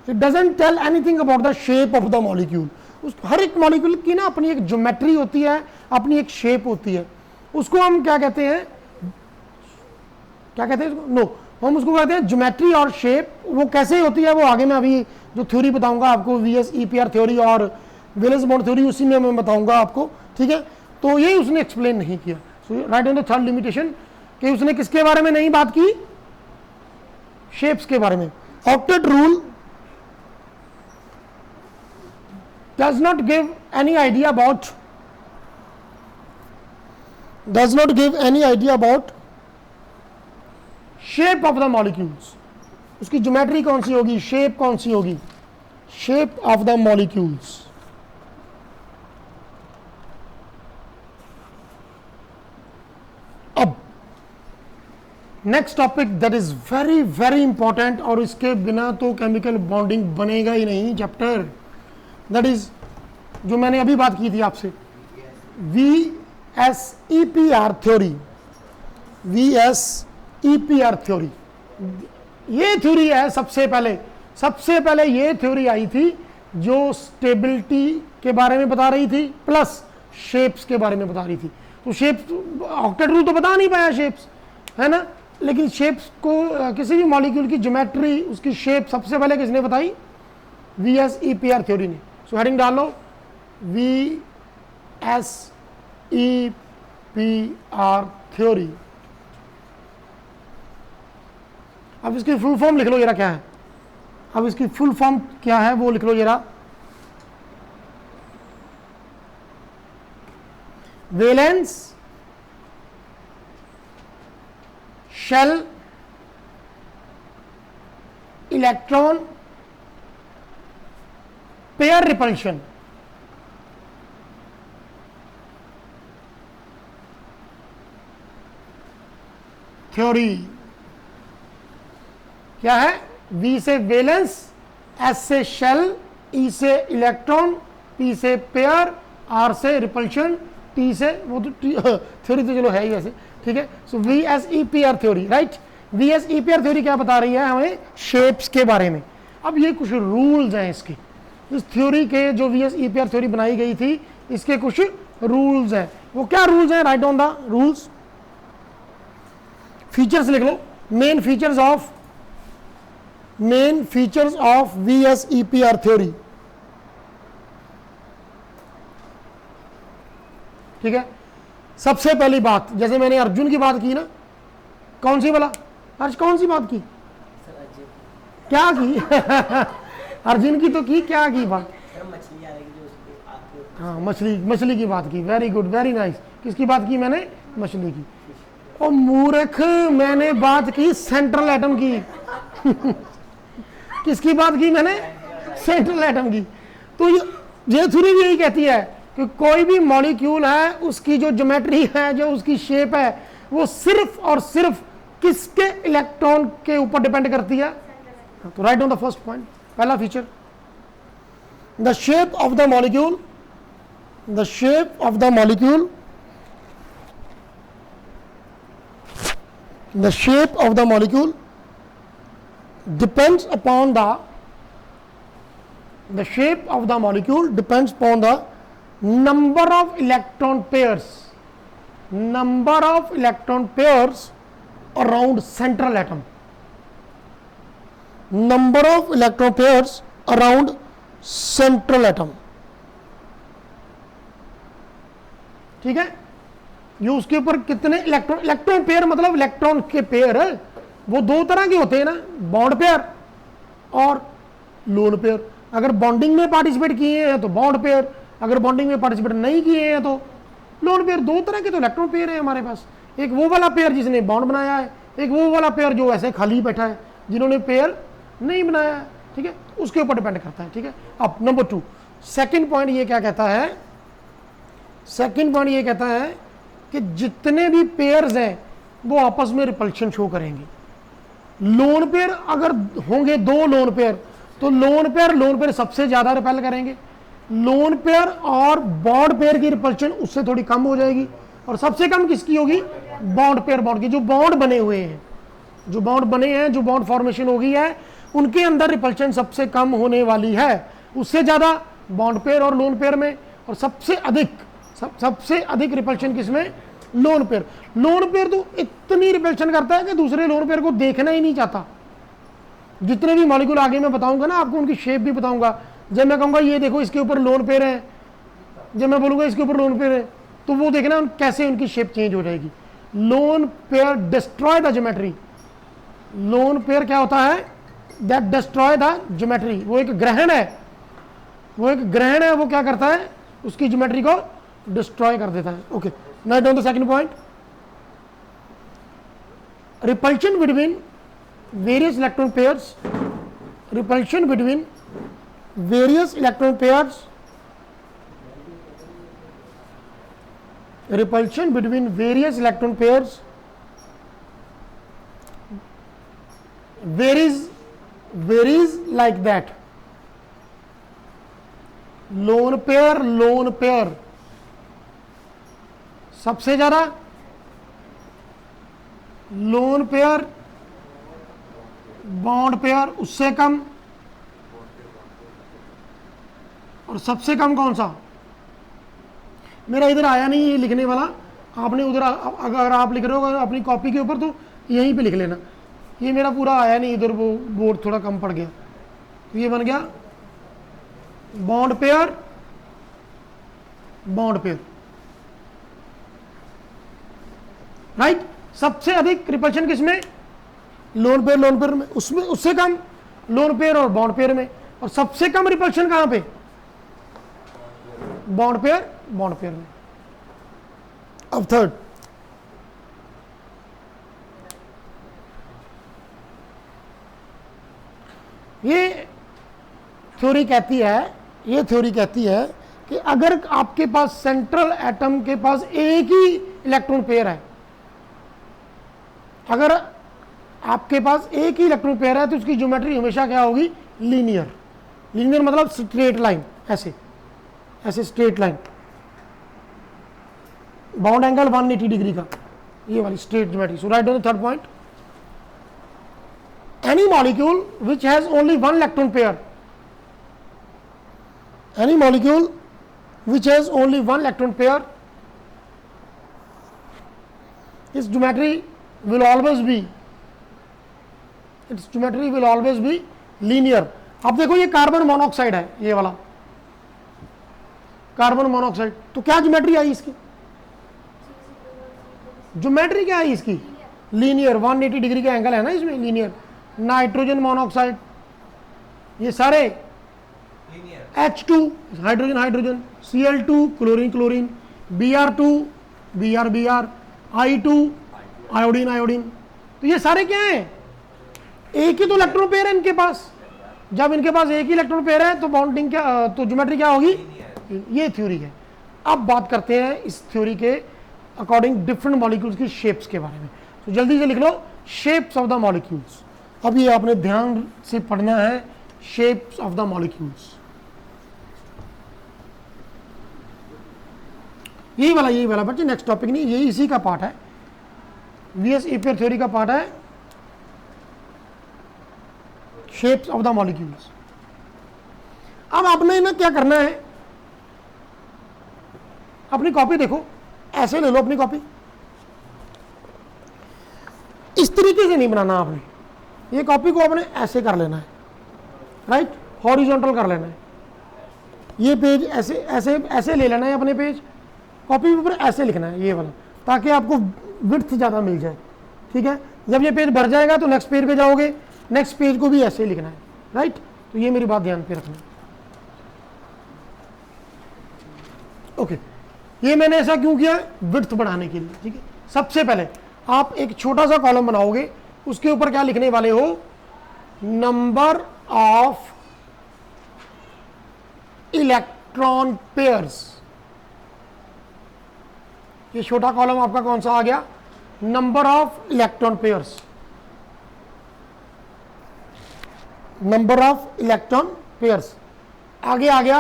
A: It doesn't tell anything about the shape of the molecule. उस हर एक मॉलिक्यूल की ना अपनी एक ज्योमेट्री होती है, अपनी एक शेप होती है, उसको हम क्या कहते हैं, क्या कहते हैं उसको? नो, हम उसको कहते हैं ज्योमेट्री और शेप। वो कैसे होती है वो आगे मैं अभी जो थ्योरी बताऊंगा आपको, VS-EPR थ्योरी और वैलेंस बॉन्ड थ्योरी, उसी में मैं बताऊंगा आपको, ठीक है। तो ये उसने एक्सप्लेन नहीं किया। So write on the third limitation कि उसने किसके बारे में नहीं बात की? शेप्स के बारे में। Octet rule does not give any idea about shape of the molecules। उसकी ज्योमेट्री कौन सी होगी, शेप कौन सी होगी, शेप ऑफ द मॉलिक्यूल्स। अब next topic that is very very important, और इसके बिना तो केमिकल बॉन्डिंग बनेगा ही नहीं चैप्टर, दैट इज जो मैंने अभी बात की थी आपसे, VS-EPR थ्योरी। VS-EPR थ्योरी, ये थ्योरी है सबसे पहले ये थ्योरी आई थी जो स्टेबिलिटी के बारे में बता रही थी प्लस शेप्स के बारे में बता रही थी। तो शेप्स, ऑक्टेट रूल तो बता नहीं पाया शेप्स, है ना, लेकिन शेप्स को किसी भी मॉलिक्यूल की ज्योमेट्री, उसकी शेप सबसे पहले किसने बताई? VS-EPR थ्योरी ने। सो हेडिंग डालो VS-EPR थ्योरी। अब इसकी फुल फॉर्म लिख लो जरा, क्या है? अब इसकी फुल फॉर्म क्या है वो लिख लो जरा। Valence shell electron pair repulsion. Theory क्या है? V से वैलेंस, S से शेल, E से इलेक्ट्रॉन, P से पेयर, R से रिपल्शन, T से वो तो थ्योरी तो चलो है ही वैसे, ठीक है। सो VS-EPR theory, right. VS-EPR theory क्या बता रही है हमें? शेप्स के बारे में। अब ये कुछ रूल्स हैं इसके, इस थ्योरी के, जो VS-EPR थ्योरी बनाई गई थी, इसके कुछ रूल्स हैं। वो क्या रूल्स हैं? Write on the rules. Features लिख लो, main features of VS-EPR theory, ठीक है। सबसे पहली बात, जैसे मैंने अर्जुन की बात की ना, कौन सी बोला अर्ज, कौन सी बात की? क्या की? अर्जुन की तो की, क्या की बात? हाँ, मछली की बात की। Very good, very nice. किसकी बात की मैंने? मछली की। ओ मूर्ख, मैंने बात की सेंट्रल एटम की। किसकी बात की मैंने? सेंट्रल एटम की। तो ये थ्योरी भी यही कहती है कि कोई भी मॉलिक्यूल है, उसकी जो ज्योमेट्री है, जो उसकी शेप है, वो सिर्फ और सिर्फ किसके इलेक्ट्रॉन के ऊपर डिपेंड करती है? तो write on the first point, पहला feature, the shape of the molecule, the shape of the molecule depends upon the number of electron pairs around central atom. Number of electron pairs around central atom. ठीक है, ये उसके ऊपर कितने electron pair, मतलब electron के pair वो दो तरह के होते हैं ना, बॉन्ड पेयर और लोन पेयर। अगर बॉन्डिंग में पार्टिसिपेट किए हैं तो बॉन्ड पेयर, अगर बॉन्डिंग में पार्टिसिपेट नहीं किए हैं तो लोन पेयर। दो तरह के तो इलेक्ट्रॉन पेयर है हमारे पास, एक वो वाला पेयर जिसने बॉन्ड बनाया है, एक वो वाला पेयर जो ऐसे खाली बैठा है, जिन्होंने पेयर नहीं बनाया है, ठीक है, उसके ऊपर डिपेंड करता है, ठीक है। अब नंबर 2, सेकंड पॉइंट ये क्या कहता है, सेकंड पॉइंट ये कहता है कि जितने भी पेयर्स हैं वो आपस में रिपल्शन शो करेंगे। लोन पेयर अगर होंगे दो लोन पेयर, तो लोन पेयर सबसे ज्यादा रिपेल करेंगे। लोन पेयर और बॉन्ड पेयर की रिपल्शन उससे थोड़ी कम हो जाएगी, और सबसे कम किसकी होगी, बॉन्ड पेयर बॉन्ड की। जो बॉन्ड बने हुए हैं, जो बॉन्ड बने हैं, जो बॉन्ड फॉर्मेशन हो गई है, उनके अंदर रिपल्शन सबसे कम होने वाली है, उससे ज्यादा बॉन्ड पेयर और लोन पेयर में, और सबसे अधिक रिपल्शन किसमें, लोन पेयर। लोन पेयर तो इतनी रिपल्शन करता है कि दूसरे लोन पेयर को देखना ही नहीं चाहता। जितने भी मॉलिक्यूल आगे मैं बताऊंगा ना आपको, उनकी शेप भी बताऊंगा। जब मैं कहूंगा ये देखो इसके ऊपर लोन पेयर है, जब मैं बोलूंगा इसके ऊपर लोन पेयर है, तो वो देखना कैसे उनकी शेप चेंज हो जाएगी। Lone pair destroy the geometry. Lone pair क्या होता है, दैट डिस्ट्रॉय द ज्योमेट्री। वो एक ग्रहण है, वो क्या करता है, उसकी ज्योमेट्री को डिस्ट्रॉय कर देता है। Okay, now down the second point, repulsion between various electron pairs, repulsion between various electron pairs, repulsion between various electron pairs varies like that. Lone pair सबसे ज्यादा, लोन पेयर बॉन्ड पेयर उससे कम, और सबसे कम कौन सा, मेरा इधर आया नहीं ये लिखने वाला, आपने उधर अगर आप लिख रहे हो अपनी कॉपी के ऊपर तो यहीं पे लिख लेना। ये मेरा पूरा आया नहीं इधर, वो बोर्ड थोड़ा कम पड़ गया। ये बन गया बॉन्ड पेयर, राइट। सबसे अधिक रिपल्शन किसमें, लोन पेयर में, उसमें उससे कम लोन पेयर और बॉन्ड पेयर में, और सबसे कम रिपल्शन कहां पे, बॉन्ड पेयर में। अब थर्ड, ये थ्योरी कहती है कि अगर आपके पास सेंट्रल एटम के पास एक ही इलेक्ट्रॉन पेयर है, अगर आपके पास एक ही इलेक्ट्रॉन पेयर है, तो उसकी ज्योमेट्री हमेशा क्या होगी, लीनियर मतलब स्ट्रेट लाइन, ऐसे straight line, bound angle 180 degree का, ये वाली straight geometry. So write down the third point, any molecule which has only one electron pair, any molecule which has only one electron pair, its geometry will always be linear. अब देखो ये carbon monoxide है, ये वाला carbon monoxide, तो क्या geometry आई इसकी, geometry क्या है इसकी, लीनियर, 180 डिग्री का एंगल है ना इसमें, लीनियर। नाइट्रोजन मोनोऑक्साइड, ये सारे H2 hydrogen, Cl2 chlorine, Br2 Br, I2 iodine, तो ये सारे क्या हैं, एक ही तो इलेक्ट्रॉन पेयर है इनके पास। जब इनके पास एक ही इलेक्ट्रॉन पेयर है तो बॉन्डिंग क्या, तो ज्योमेट्री क्या होगी, ये थ्योरी है। अब बात करते हैं इस थ्योरी के अकॉर्डिंग डिफरेंट मॉलिक्यूल्स की शेप्स के बारे में। तो जल्दी से लिख लो, शेप्स ऑफ द मॉलिक्यूल्स। अब ये आपने ध्यान से पढ़ना है, शेप्स ऑफ द मॉलिक्यूल्स। यही वाला बच्चे, नेक्स्ट टॉपिक नहीं, यही इसी का पार्ट है, वीएस एपियर थ्योरी का पार्ट है, शेप्स ऑफ द मॉलिक्यूल्स। अब आपने ना क्या करना है, अपनी कॉपी देखो, ऐसे ले लो अपनी कॉपी, इस तरीके से नहीं बनाना आपने, ये कॉपी को आपने ऐसे कर लेना है, राइट, हॉरिजॉन्टल कर लेना है। ये पेज ऐसे ले लेना है अपने पेज, कॉपी के ऊपर ऐसे लिखना है ये वाला, ताकि आपको विड्थ ज़्यादा मिल जाए, ठीक है। जब ये पेज भर जाएगा तो नेक्स्ट पेज पे जाओगे, नेक्स्ट पेज को भी ऐसे ही लिखना है, राइट। तो ये मेरी बात ध्यान पे रखना। ओके, ये मैंने ऐसा क्यों किया, विड्थ बढ़ाने के लिए, ठीक है। सबसे पहले आप एक छोटा सा कॉलम बनाओगे, उसके ऊपर क्या लिखने वाले हो, नंबर ऑफ इलेक्ट्रॉन पेयर्स। ये छोटा कॉलम आपका कौन सा आ गया? Number of electron pairs, number of electron pairs. आगे आ गया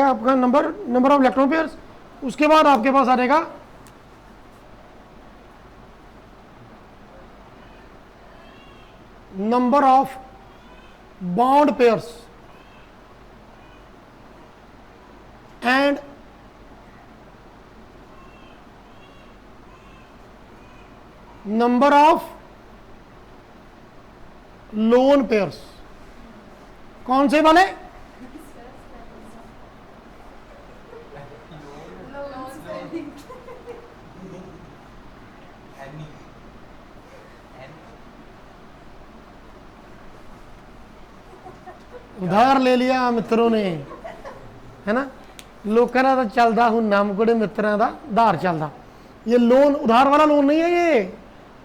A: आपका नंबर ऑफ इलेक्ट्रॉन पेयर्स। उसके बाद आपके पास आ जाएगा number of bond pairs and number of lone pairs. कौन से वाले? उधार ले लिया मित्रों ने, है ना। लोगों का तो चलता हूँ नाम कोड़े मित्रों का धार चलता। ये लोन उधार वाला लोन नहीं है, ये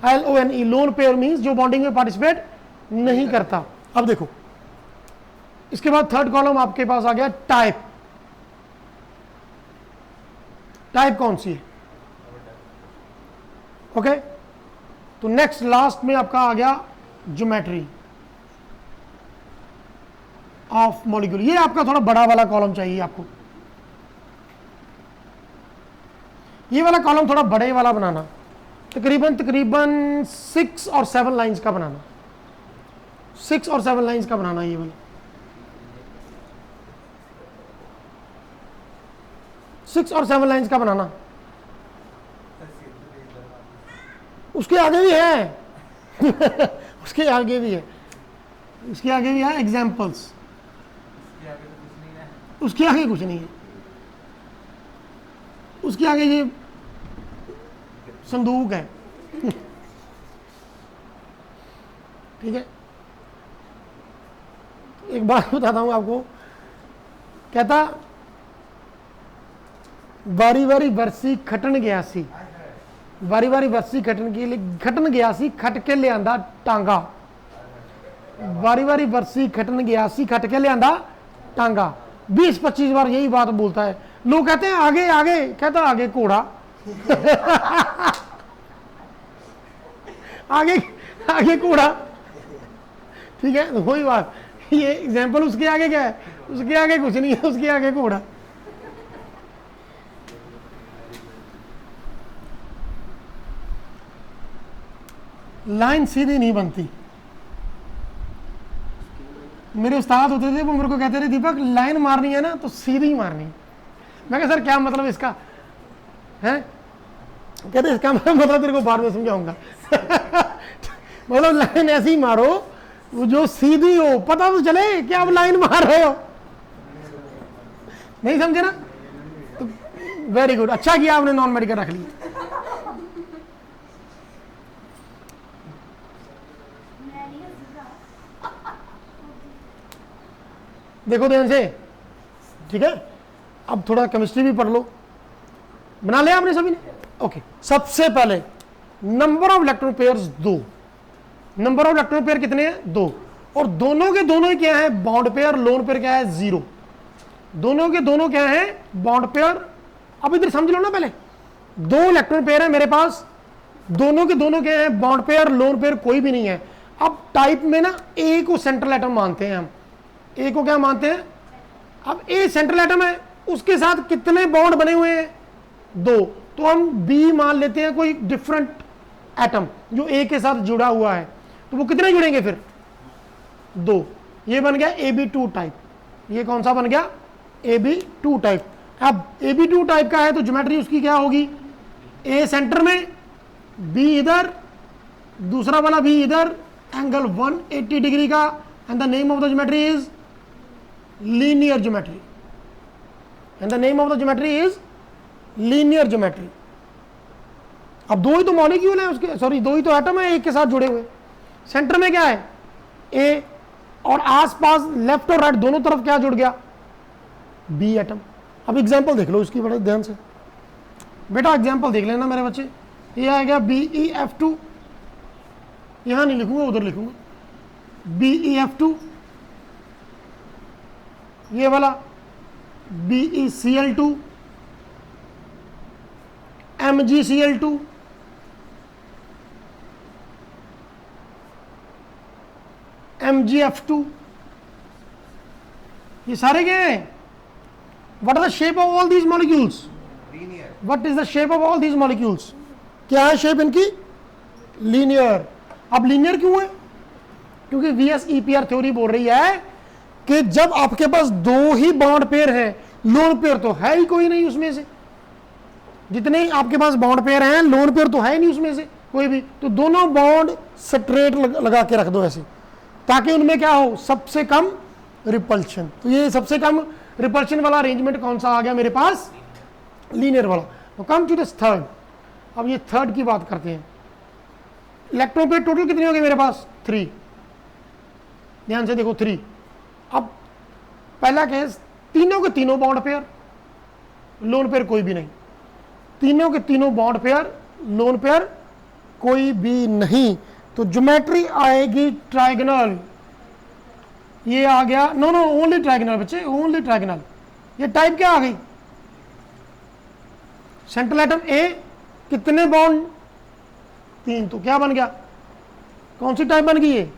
A: LONE लोन पेयर मीन्स जो बॉन्डिंग में पार्टिसिपेट नहीं करता। अब देखो इसके बाद थर्ड कॉलम आपके पास आ गया टाइप। टाइप कौन सी है? ओके, तो नेक्स्ट लास्ट में आपका आ गया ज्योमेट्री ऑफ मॉलिक्यूल। ये आपका थोड़ा बड़ा वाला कॉलम चाहिए आपको, ये वाला कॉलम थोड़ा बड़े वाला बनाना, तकरीबन 6 और 7 लाइंस का बनाना, 6 और 7 लाइंस का बनाना ये वाला, 6 और 7 लाइंस का बनाना। उसके आगे भी है उसके आगे भी है, उसके आगे भी है एग्जाम्पल्स, उसके आगे कुछ नहीं है, उसके आगे ये संदूक है ठीक है। एक बात बताता हूं आपको, कहता बारी बारी बरसी खटन गया सी, बारी बारी बरसी खटन गया सी, खट के लियांदा टांगा। बारी बारी बरसी खटन गया सी, खट के लियांदा टांगा। 20-25 बार यही बात बोलता है। लोग कहते हैं आगे आगे, कहता आगे घोड़ा आगे आगे घोड़ा, ठीक है। तो वही बात, ये एग्जाम्पल उसके आगे क्या है? उसके आगे कुछ नहीं है, उसके आगे घोड़ा। लाइन सीधी नहीं बनती। मेरे उस्ताद होते थे, वो मेरे को कहते थे दीपक लाइन मारनी है ना तो सीधी मारनी है। मैं कहा सर क्या मतलब इसका है? कहते इसका मतलब तेरे को बाद में समझाऊंगा मतलब लाइन ऐसी ही मारो वो जो सीधी हो, पता तो चले कि आप लाइन मार रहे हो। नहीं समझे ना? तो वेरी गुड, अच्छा किया आपने नॉन मेडिकल रख लिया। देखो ध्यान से, ठीक है। अब थोड़ा केमिस्ट्री भी पढ़ लो। बना लिया आपने सभी ने? ओके। सबसे पहले number of electron pairs 2। Number of electron pair कितने हैं? 2। और दोनों के दोनों क्या है? Bond pair. लोन पेयर क्या है? 0। दोनों के दोनों क्या है? Bond pair. अब इधर समझ लो ना, पहले 2 इलेक्ट्रॉन पेयर है मेरे पास, दोनों के दोनों क्या है? Bond pair. लोन पेयर कोई भी नहीं है। अब टाइप में ना ए को सेंट्रल एटम मानते हैं हम। ए को क्या मानते हैं? अब ए सेंट्रल एटम है, उसके साथ कितने बॉन्ड बने हुए हैं? 2। तो हम बी मान लेते हैं कोई डिफरेंट एटम जो ए के साथ जुड़ा हुआ है, तो वो कितने जुड़ेंगे फिर? 2। ये बन गया AB2 टाइप। ये कौन सा बन गया? AB2 type. अब AB2 टाइप का है तो ज्योमेट्री उसकी क्या होगी? ए सेंटर में, बी इधर, दूसरा वाला बी इधर, एंगल 180 डिग्री का, and the name of the geometry is linear geometry. And the name of the geometry is linear geometry. अब 2 ही तो मॉलिक्यूल है उसके, सॉरी 2 ही तो एटम है एक के साथ जुड़े हुए। सेंटर में क्या है? ए, और आसपास लेफ्ट और राइट दोनों तरफ क्या जुड़ गया? B atom. अब एग्जांपल देख लो इसकी बड़े ध्यान से बेटा, एग्जांपल देख लेना मेरे बच्चे। ये आ गया BeF2, यहां नहीं लिखूंगा, उधर लिखूंगा। BeF2 ये वाला, BeCl2, MgCl2, MgF2, ये सारे क्या हैं? What are the shape of all these molecules?
B: Linear.
A: What is the shape of all these molecules? क्या है शेप इनकी? लीनियर। अब लीनियर क्यों है? क्योंकि VSEPR थ्योरी बोल रही है कि जब आपके पास दो ही बॉन्ड पेयर है, लोन पेयर तो है ही कोई नहीं उसमें से, जितने आपके पास बॉन्ड पेयर हैं लोन पेयर तो है नहीं उसमें से कोई भी, तो दोनों बॉन्ड स्ट्रेट लगा के रख दो ऐसे, ताकि उनमें क्या हो, सबसे कम रिपल्शन। तो ये सबसे कम रिपल्शन वाला अरेंजमेंट कौन सा आ गया मेरे पास? लीनियर वाला। तो कम टू दिस थर्ड। अब ये थर्ड की बात करते हैं। इलेक्ट्रॉन पेयर टोटल कितने हो गए मेरे पास? 3। ध्यान से देखो 3। अब पहला केस, तीनों के तीनों बॉन्ड पेयर, लोन पेयर कोई भी नहीं, तीनों के तीनों बॉन्ड पेयर, लोन पेयर कोई भी नहीं, तो ज्योमेट्री आएगी ट्रायगोनल। ये आ गया, नो नो ओनली ट्रायगोनल बच्चे, ओनली ट्रायगोनल। ये टाइप क्या आ गई? सेंट्रल एटम ए, कितने बॉन्ड? 3, तो क्या बन गया? कौन सी टाइप बन गई ये?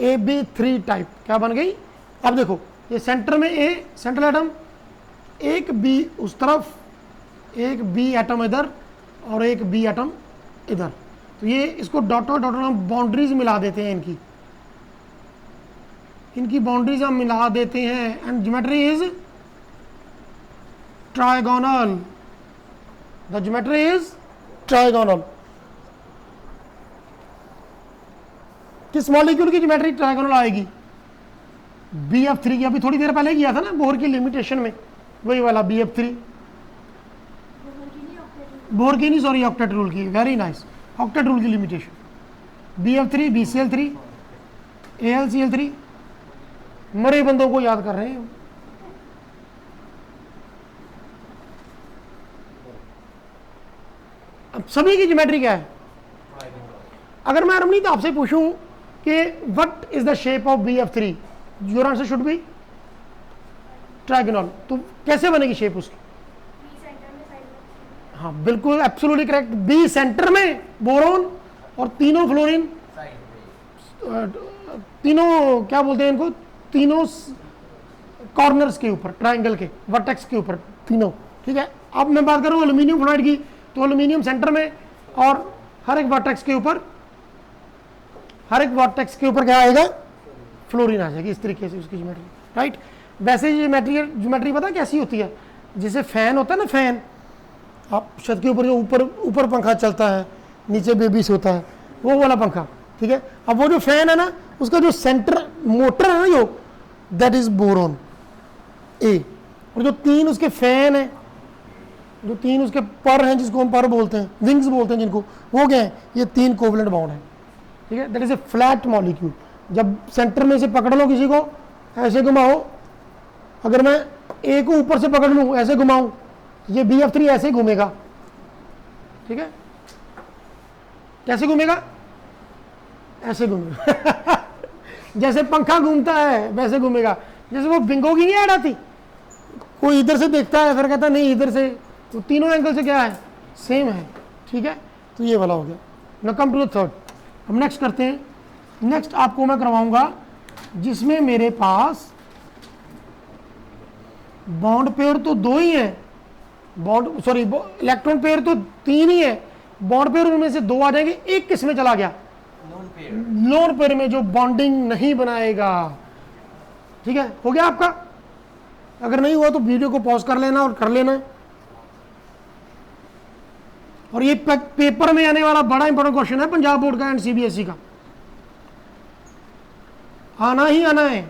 A: AB3 type. क्या बन गई? अब देखो ये सेंटर में ए सेंट्रल एटम, एक बी उस तरफ, एक बी एटम इधर और एक बी एटम इधर, तो ये इसको डॉटर डॉटर हम बाउंड्रीज मिला देते हैं, इनकी बाउंड्रीज हम मिला देते हैं, and geometry is trigonal. The geometry is trigonal. किस मॉलिक्यूल की ज्योमेट्री ट्रायगोनल आएगी? BF3 की। अभी थोड़ी देर पहले किया था ना बोहर की लिमिटेशन में, वही वाला BF3, बोहर की नहीं, सॉरी, ऑक्टेट रूल की। वेरी नाइस, ऑक्टेट रूल की लिमिटेशन। BF3, BCl3, AlCl3। मरे बंदों को याद कर रहे हैं। अब सभी की ज्योमेट्री क्या है? अगर मैं रमनीत आपसे पूछूं कि what is the shape of BF3, your answer should be trigonal. तो कैसे बनेगी शेप उसकी? हाँ बिल्कुल, एब्सोल्युटली करेक्ट। बी सेंटर में बोरोन और तीनों फ्लोरीन, तीनों क्या बोलते हैं इनको, तीनों कॉर्नर्स के ऊपर, ट्रायंगल के वर्टेक्स के ऊपर तीनों। ठीक है, अब मैं बात करूँ एल्यूमिनियम फ्लोराइड की, तो एल्यूमिनियम सेंटर में और हर एक वर्टेक्स के ऊपर, हर एक वर्टेक्स के ऊपर क्या आएगा? फ्लोरीन आ जाएगी। इस तरीके से उसकी ज्योमेट्री, राइट। वैसे ज्योमेट्री पता कैसी होती है? जैसे फैन होता है ना, फैन आप छत के ऊपर जो ऊपर पंखा चलता है, नीचे बेबीस होता है, वो वाला पंखा। ठीक है, अब वो जो फैन है ना, उसका जो सेंटर मोटर है ना, जो दैट इज बोरोन ए, और जो 3 उसके फैन है, जो 3 उसके पर हैं, जिसको हम पर बोलते हैं, विंग्स बोलते हैं जिनको, वो क्या है? ये 3 कोवलेंट बॉन्ड है। ठीक है, that is a flat molecule. जब सेंटर में से पकड़ लो किसी को, ऐसे घुमाओ, अगर मैं ए को ऊपर से पकड़ लूँ, ऐसे घुमाऊं, ये BF3 ऐसे घूमेगा। ठीक है, कैसे घूमेगा? ऐसे घूमेगा जैसे पंखा घूमता है वैसे घूमेगा। जैसे वो बिंगो की नहीं ऐड आती, कोई इधर से देखता है, फिर कहता है नहीं इधर से, तो तीनों एंगल से क्या है? सेम है। ठीक है, तो ये वाला हो गया। Now come to the third. हम नेक्स्ट करते हैं। नेक्स्ट आपको मैं करवाऊंगा जिसमें मेरे पास बॉन्ड पेयर तो 2 ही है, बॉन्ड सॉरी इलेक्ट्रॉन पेयर तो 3 ही है, बॉन्ड पेयर उनमें से 2 आ जाएंगे, एक किस में चला गया? लोन पेयर में, जो बॉन्डिंग नहीं बनाएगा। ठीक है, हो गया आपका? अगर नहीं हुआ तो वीडियो को पॉज कर लेना और कर लेना। और ये पेपर में आने वाला बड़ा इंपॉर्टेंट क्वेश्चन है पंजाब बोर्ड का एंड CBSE का, आना ही आना है।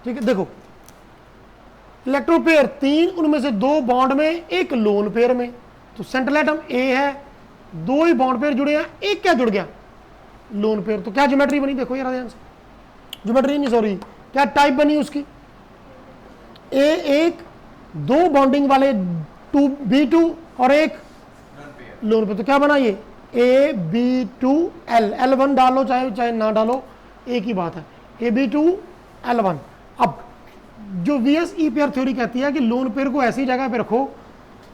A: ठीक है, देखो इलेक्ट्रॉन पेयर 3, उनमें से 2 बॉन्ड में, एक लोन पेयर में, तो सेंट्रल एटम ए है, 2 ही बॉन्ड पेयर जुड़े हैं, एक क्या जुड़ गया? Lone pair. तो क्या ज्योमेट्री बनी? देखो यार ध्यान से, ज्योमेट्री नहीं सॉरी, क्या टाइप बनी उसकी? एक 2 बॉन्डिंग वाले 2B2 और एक लोन पेयर, तो क्या बना ये AB2L, L1 डालो चाहे ना डालो, एक ही बात है, AB2L1। अब जो VSE पेयर थ्योरी कहती है कि लोन पेयर को ऐसी जगह पे रखो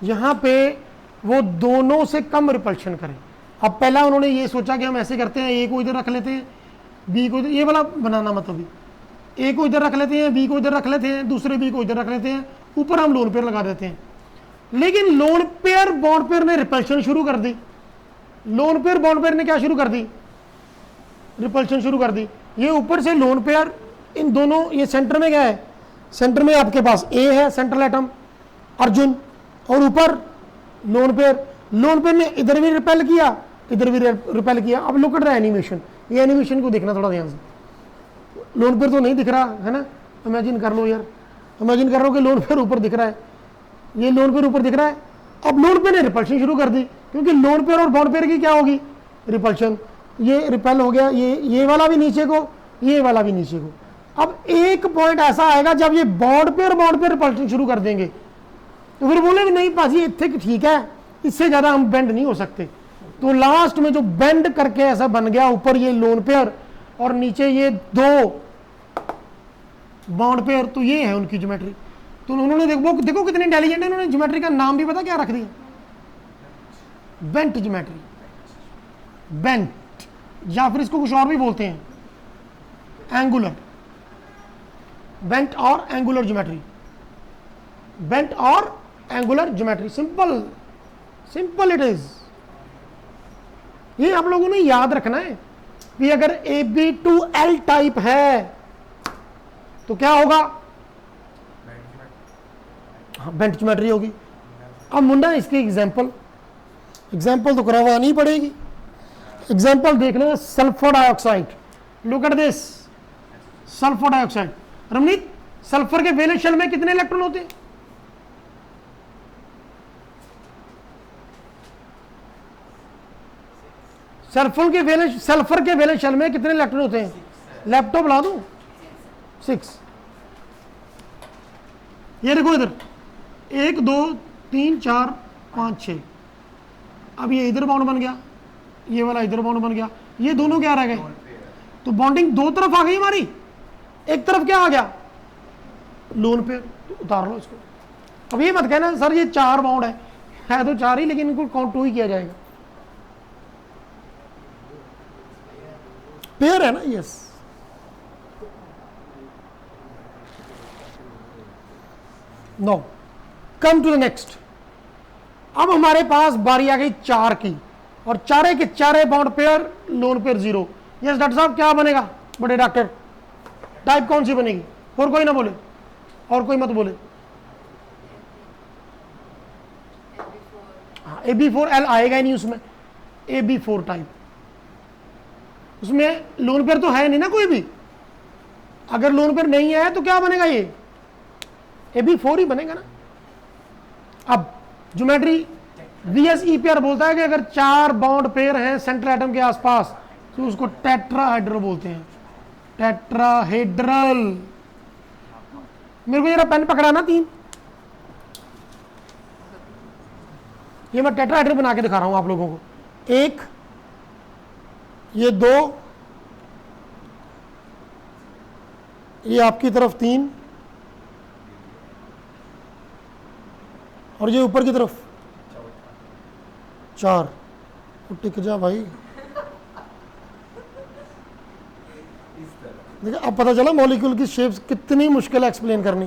A: जहां पे वो दोनों से कम रिपल्शन करें। अब पहला उन्होंने ये सोचा कि हम ऐसे करते हैं, ए को इधर रख लेते हैं, बी को इधर, ये वाला बनाना मत अभी, ए को इधर रख लेते हैं, बी को इधर रख लेते हैं, दूसरे बी को इधर रख लेते हैं, ऊपर हम लोन पेयर लगा देते हैं। लेकिन लोन पेयर बॉन्ड पेयर ने रिपल्शन शुरू कर दी, लोन पेयर बॉन्ड पेयर ने क्या शुरू कर दी, रिपल्शन शुरू कर दी। ये ऊपर से लोन पेयर, इन दोनों, ये सेंटर में क्या है, सेंटर में आपके पास ए है, सेंट्रल एटम अर्जुन, और ऊपर लोन पेयर, लोन पेयर ने इधर भी रिपेल किया, इधर भी रिपेल किया। अब लुक एट द एनिमेशन, ये एनिमेशन को देखना थोड़ा ध्यान से, लोन पेयर तो नहीं दिख रहा है ना, इमेजिन कर लो यार, इमेजिन कर रहा हो कि लोन पेयर ऊपर दिख रहा है, ये लोन पेयर ऊपर दिख रहा है। अब लोन पेयर ने रिपल्शन शुरू कर दी, क्योंकि लोन पेयर और बॉन्ड पेयर की क्या होगी, रिपल्शन, ये रिपेल हो गया, ये वाला भी नीचे को, ये वाला भी नीचे को। अब एक पॉइंट ऐसा आएगा जब ये बॉन्ड पेयर रिपल्शन शुरू कर देंगे, तो फिर बोले नहीं पाजी ठीक है, इससे ज्यादा हम बेंड नहीं हो सकते। तो लास्ट में जो बेंड करके ऐसा बन गया, ऊपर ये लोन पेयर और नीचे ये दो बॉन्ड पेयर, तो ये है उनकी ज्योमेट्री। तो उन्होंने देखो कितने इंटेलिजेंट है, उन्होंने ज्योमेट्री का नाम भी पता क्या रख दिया, बेंट ज्योमेट्री, बेंट, या फिर इसको कुछ और भी बोलते हैं, एंगुलर, बेंट और एंगुलर ज्योमेट्री, बेंट और angular geometry, simple simple it is. ये आप लोगों ने याद रखना है कि अगर AB2L टाइप है तो क्या होगा, बेंट ज्योमेट्री होगी। अब मुंडा इसकी एग्जांपल तो करवानी पड़ेगी। एग्जांपल देख लो, sulphur dioxide, look at this, sulphur dioxide. Ramneet, sulphur के वैलेंस शेल में कितने इलेक्ट्रॉन होते हैं, सल्फर के वैलेंस शेल में कितने इलेक्ट्रॉन होते हैं, लैपटॉप ला दूं, 6। ये देखो इधर 1 2 3 4 5 6, अब ये इधर बाउंड बन गया, ये वाला इधर बाउंड बन गया, ये दोनों क्या रह गए, तो बॉन्डिंग दो तरफ आ गई हमारी, एक तरफ क्या आ गया, लोन पेयर, तो उतार लो इसको। अब ये मत कहना सर ये 4 बाउंड है तो 4 ही, लेकिन इनको काउंट 2 ही किया जाएगा, पेयर है ना, yes. No, come to the next. अब हमारे पास बारी आ गई 4 की, और चारे के चारे bond pair, lone pair 0। Yes doctor साहब, क्या बनेगा बड़े डॉक्टर, टाइप कौन सी बनेगी, और कोई ना बोले, और कोई मत बोले, हाँ AB4L आएगा ही नहीं उसमें, AB4 टाइप, उसमें लोन पेयर तो है नहीं ना कोई भी। अगर लोन पेयर नहीं है तो क्या बनेगा, ये AB4 ही बनेगा ना। अब ज्योमेट्री VSE पेयर बोलता है कि अगर 4 बॉन्ड पेयर हैं सेंट्रल एटम के आसपास तो उसको टेट्राहेड्रल बोलते हैं, टेट्राहेड्रल। मेरे को जरा पेन पकड़ा ना 3, ये मैं टेट्राहेड्रल बना के दिखा रहा हूं आप लोगों को। 1, ये 2, ये आपकी तरफ 3, और ये ऊपर की तरफ 4। टिक जा भाई, देखिए अब पता चला मॉलिक्यूल की शेप्स कितनी मुश्किल है एक्सप्लेन करनी,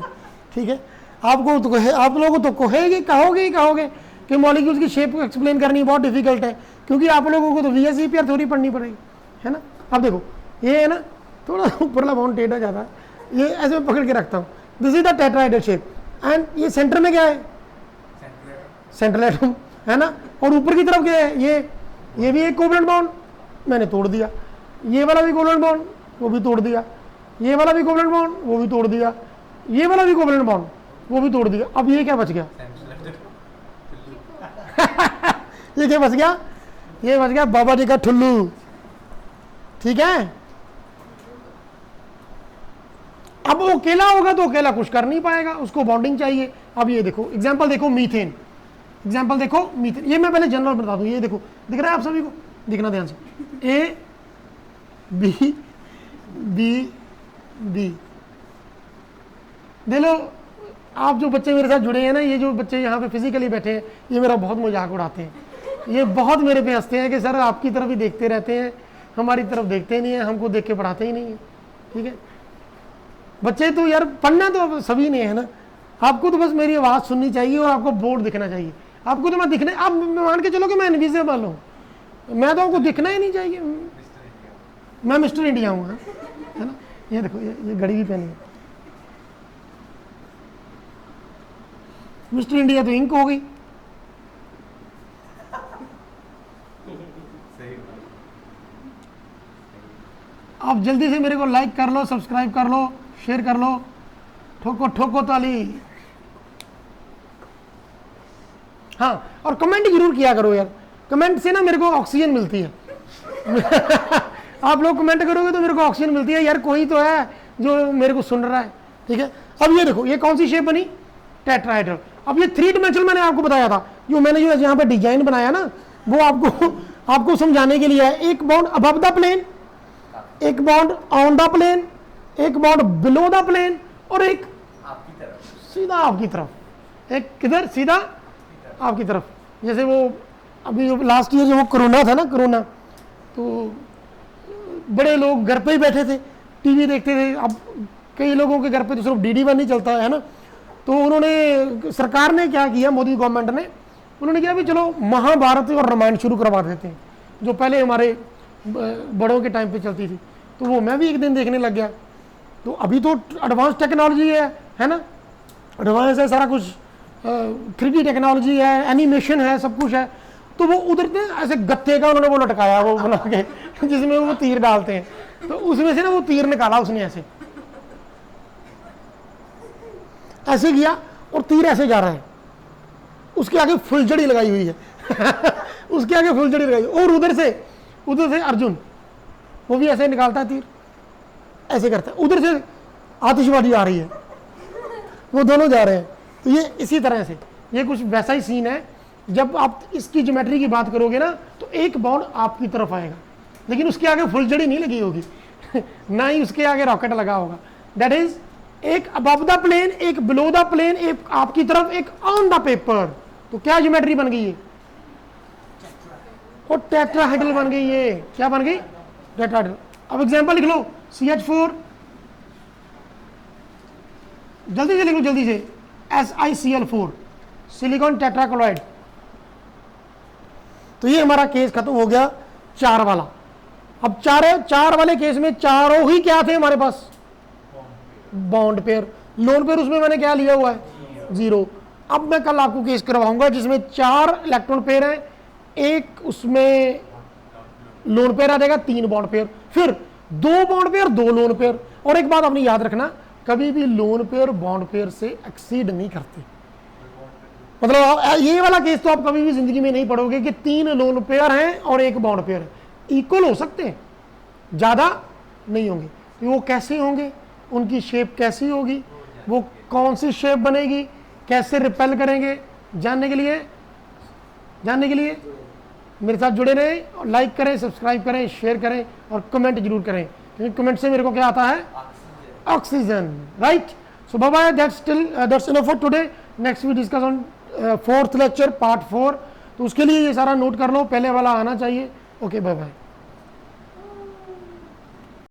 A: ठीक है। आपको तो आप लोगों को तो कहोगे कि मॉलिक्यूल्स की शेप को एक्सप्लेन करनी बहुत डिफिकल्ट है, क्योंकि आप लोगों को तो VSE पेयर थ्योरी पढ़नी पड़ेगी, है ना। अब देखो ये है ना, थोड़ा ऊपरला बाउंड टेढ़ा जाता है, ये ऐसे में पकड़ के रखता हूँ, this is the tetrahedral shape, and ये सेंटर में क्या है, सेंट्रल एटम, है ना। और ऊपर की तरफ क्या है, ये भी एक कोवलेंट बॉन्ड, मैंने तोड़ दिया, ये वाला भी कोवलेंट बॉन्ड, वो भी तोड़ दिया, ये वाला भी कोवलेंट बॉन्ड, वो भी तोड़ दिया, ये वाला भी कोवलेंट बॉन्ड, वो भी तोड़ दिया। अब ये क्या बच गया ये क्या बच गया, ये बच गया बाबा जी का ठुल्लू, ठीक है। अब वो अकेला होगा तो अकेला कुछ कर नहीं पाएगा, उसको बॉन्डिंग चाहिए। अब ये देखो एग्जांपल देखो, मीथेन, एग्जाम्पल देखो मीथेन, ये मैं पहले जनरल बता दूं, ये देखो दिख रहा है आप सभी को, दिखना ध्यान से, ए बी बी बी। देख लो आप जो बच्चे मेरे साथ जुड़े हैं ना, ये जो बच्चे यहाँ पे फिजिकली बैठे हैं, ये मेरा बहुत मजाक उड़ाते हैं, ये बहुत मेरे पे हंसते हैं कि सर आपकी तरफ ही देखते रहते हैं, हमारी तरफ देखते नहीं है, हमको देख के पढ़ाते ही नहीं है। ठीक है बच्चे, तो यार पढ़ना तो अब सभी ने है ना, आपको तो बस मेरी आवाज़ सुननी चाहिए और आपको बोर्ड दिखना चाहिए। आपको तो मैं दिखने, आप मान के चलो कि मैं इनविजिबल हूँ, मैं तो आपको दिखना ही नहीं चाहिए, मैं मिस्टर इंडिया हूँ, है ना। ये देखो ये घड़ी भी पहनी है, मिस्टर इंडिया तो इंक हो गई। आप जल्दी से मेरे को लाइक कर लो, सब्सक्राइब कर लो, शेयर कर लो, ठोको ठोको ताली। हाँ, और कमेंट जरूर किया करो यार, कमेंट से ना मेरे को ऑक्सीजन मिलती है। आप लोग कमेंट करोगे तो मेरे को ऑक्सीजन मिलती है, यार कोई तो है जो मेरे को सुन रहा है। ठीक है, अब ये देखो ये कौन सी शेप बनी, टेट्राहेड्रल। अब ये 3 डायमेंशनल मैंने आपको बताया था, जो मैंने जो यहाँ पे डिजाइन बनाया ना, वो आपको समझाने के लिए है। एक बाउंड अबव द प्लेन, एक बाउंड ऑन द प्लेन, एक बाउंड बिलो द प्लेन, और एक
B: आपकी तरफ,
A: सीधा आपकी तरफ, एक किधर सीधा आपकी तरफ। जैसे वो अभी लास्ट ईयर जो वो कोरोना था ना, कोरोना, तो बड़े लोग घर पे ही बैठे थे, टीवी देखते थे। अब कई लोगों के घर पे तो सिर्फ DD1 नहीं चलता है ना, तो उन्होंने, सरकार ने क्या किया, मोदी गवर्नमेंट ने, उन्होंने किया भी चलो महाभारत और रामायण शुरू करवा देते हैं, जो पहले हमारे बड़ों के टाइम पे चलती थी। तो वो मैं भी एक दिन देखने लग गया। तो अभी तो एडवांस टेक्नोलॉजी है ना, एडवांस है सारा कुछ, 3D टेक्नोलॉजी है, एनिमेशन है, सब कुछ है। तो वो उधर से ऐसे गत्ते का उन्होंने वो लटकाया वो बना के, जिसमें वो तीर डालते हैं, तो उसमें से ना वो तीर निकाला उसने, ऐसे किया और तीर ऐसे जा रहा है, उसके आगे फुलझड़ी लगाई हुई है। उसके आगे फुलझड़ी लगाई, और उधर से अर्जुन, वो भी ऐसे निकालता है तीर, ऐसे करता है, उधर से आतिशबाजी आ रही है, वो दोनों जा रहे हैं। तो ये इसी तरह से, ये कुछ वैसा ही सीन है। जब आप इसकी ज्योमेट्री की बात करोगे ना, तो एक बाउंड आपकी तरफ आएगा, लेकिन उसके आगे फुलझड़ी नहीं लगी होगी। ना ही उसके आगे रॉकेट लगा होगा। दैट इज एक अबव द प्लेन, एक बिलो द प्लेन, एक आपकी तरफ, एक ऑन द पेपर। तो क्या ज्योमेट्री बन गई है, और टेट्राहेड्रल बन गई है। क्या बन गई, टेट्राहेड्रल। अब एग्जांपल लिख लो, CH4, जल्दी से लिख लो, जल्दी से, SiCl4, सिलिकॉन टेट्राक्लोराइड। तो ये हमारा केस खत्म हो गया 4 वाला। अब 4 वाले केस में चारों ही क्या थे हमारे पास, बॉन्ड पेयर। लोन पेयर उसमें मैंने क्या लिया हुआ है, 0। अब मैं कल आपको केस करवाऊंगा जिसमें 4 इलेक्ट्रॉन पेयर है, एक उसमें लोन पेयर आ जाएगा, 3 बॉन्ड पेयर, फिर 2 बॉन्ड पेयर, 2 लोन पेयर। और एक बात आपने याद रखना, कभी भी लोन पेयर बॉन्ड पेयर से एक्सीड नहीं करते। मतलब ये वाला केस तो आप कभी भी जिंदगी में नहीं पढ़ोगे कि 3 लोन पेयर हैं और 1 बॉन्ड पेयर है, इक्वल हो सकते हैं, ज्यादा नहीं होंगे। तो वो कैसे होंगे, उनकी शेप कैसी होगी, वो कौन सी शेप बनेगी, कैसे रिपेल करेंगे, जानने के लिए मेरे साथ जुड़े रहें, लाइक करें, सब्सक्राइब करें, शेयर करें और कमेंट जरूर करें, क्योंकि कमेंट से मेरे को क्या आता है, oxygen, right. So bye bye, that's enough for today. Next we discuss on 4th lecture part 4। तो उसके लिए ये सारा नोट कर लो, पहले वाला आना चाहिए। Okay, bye bye.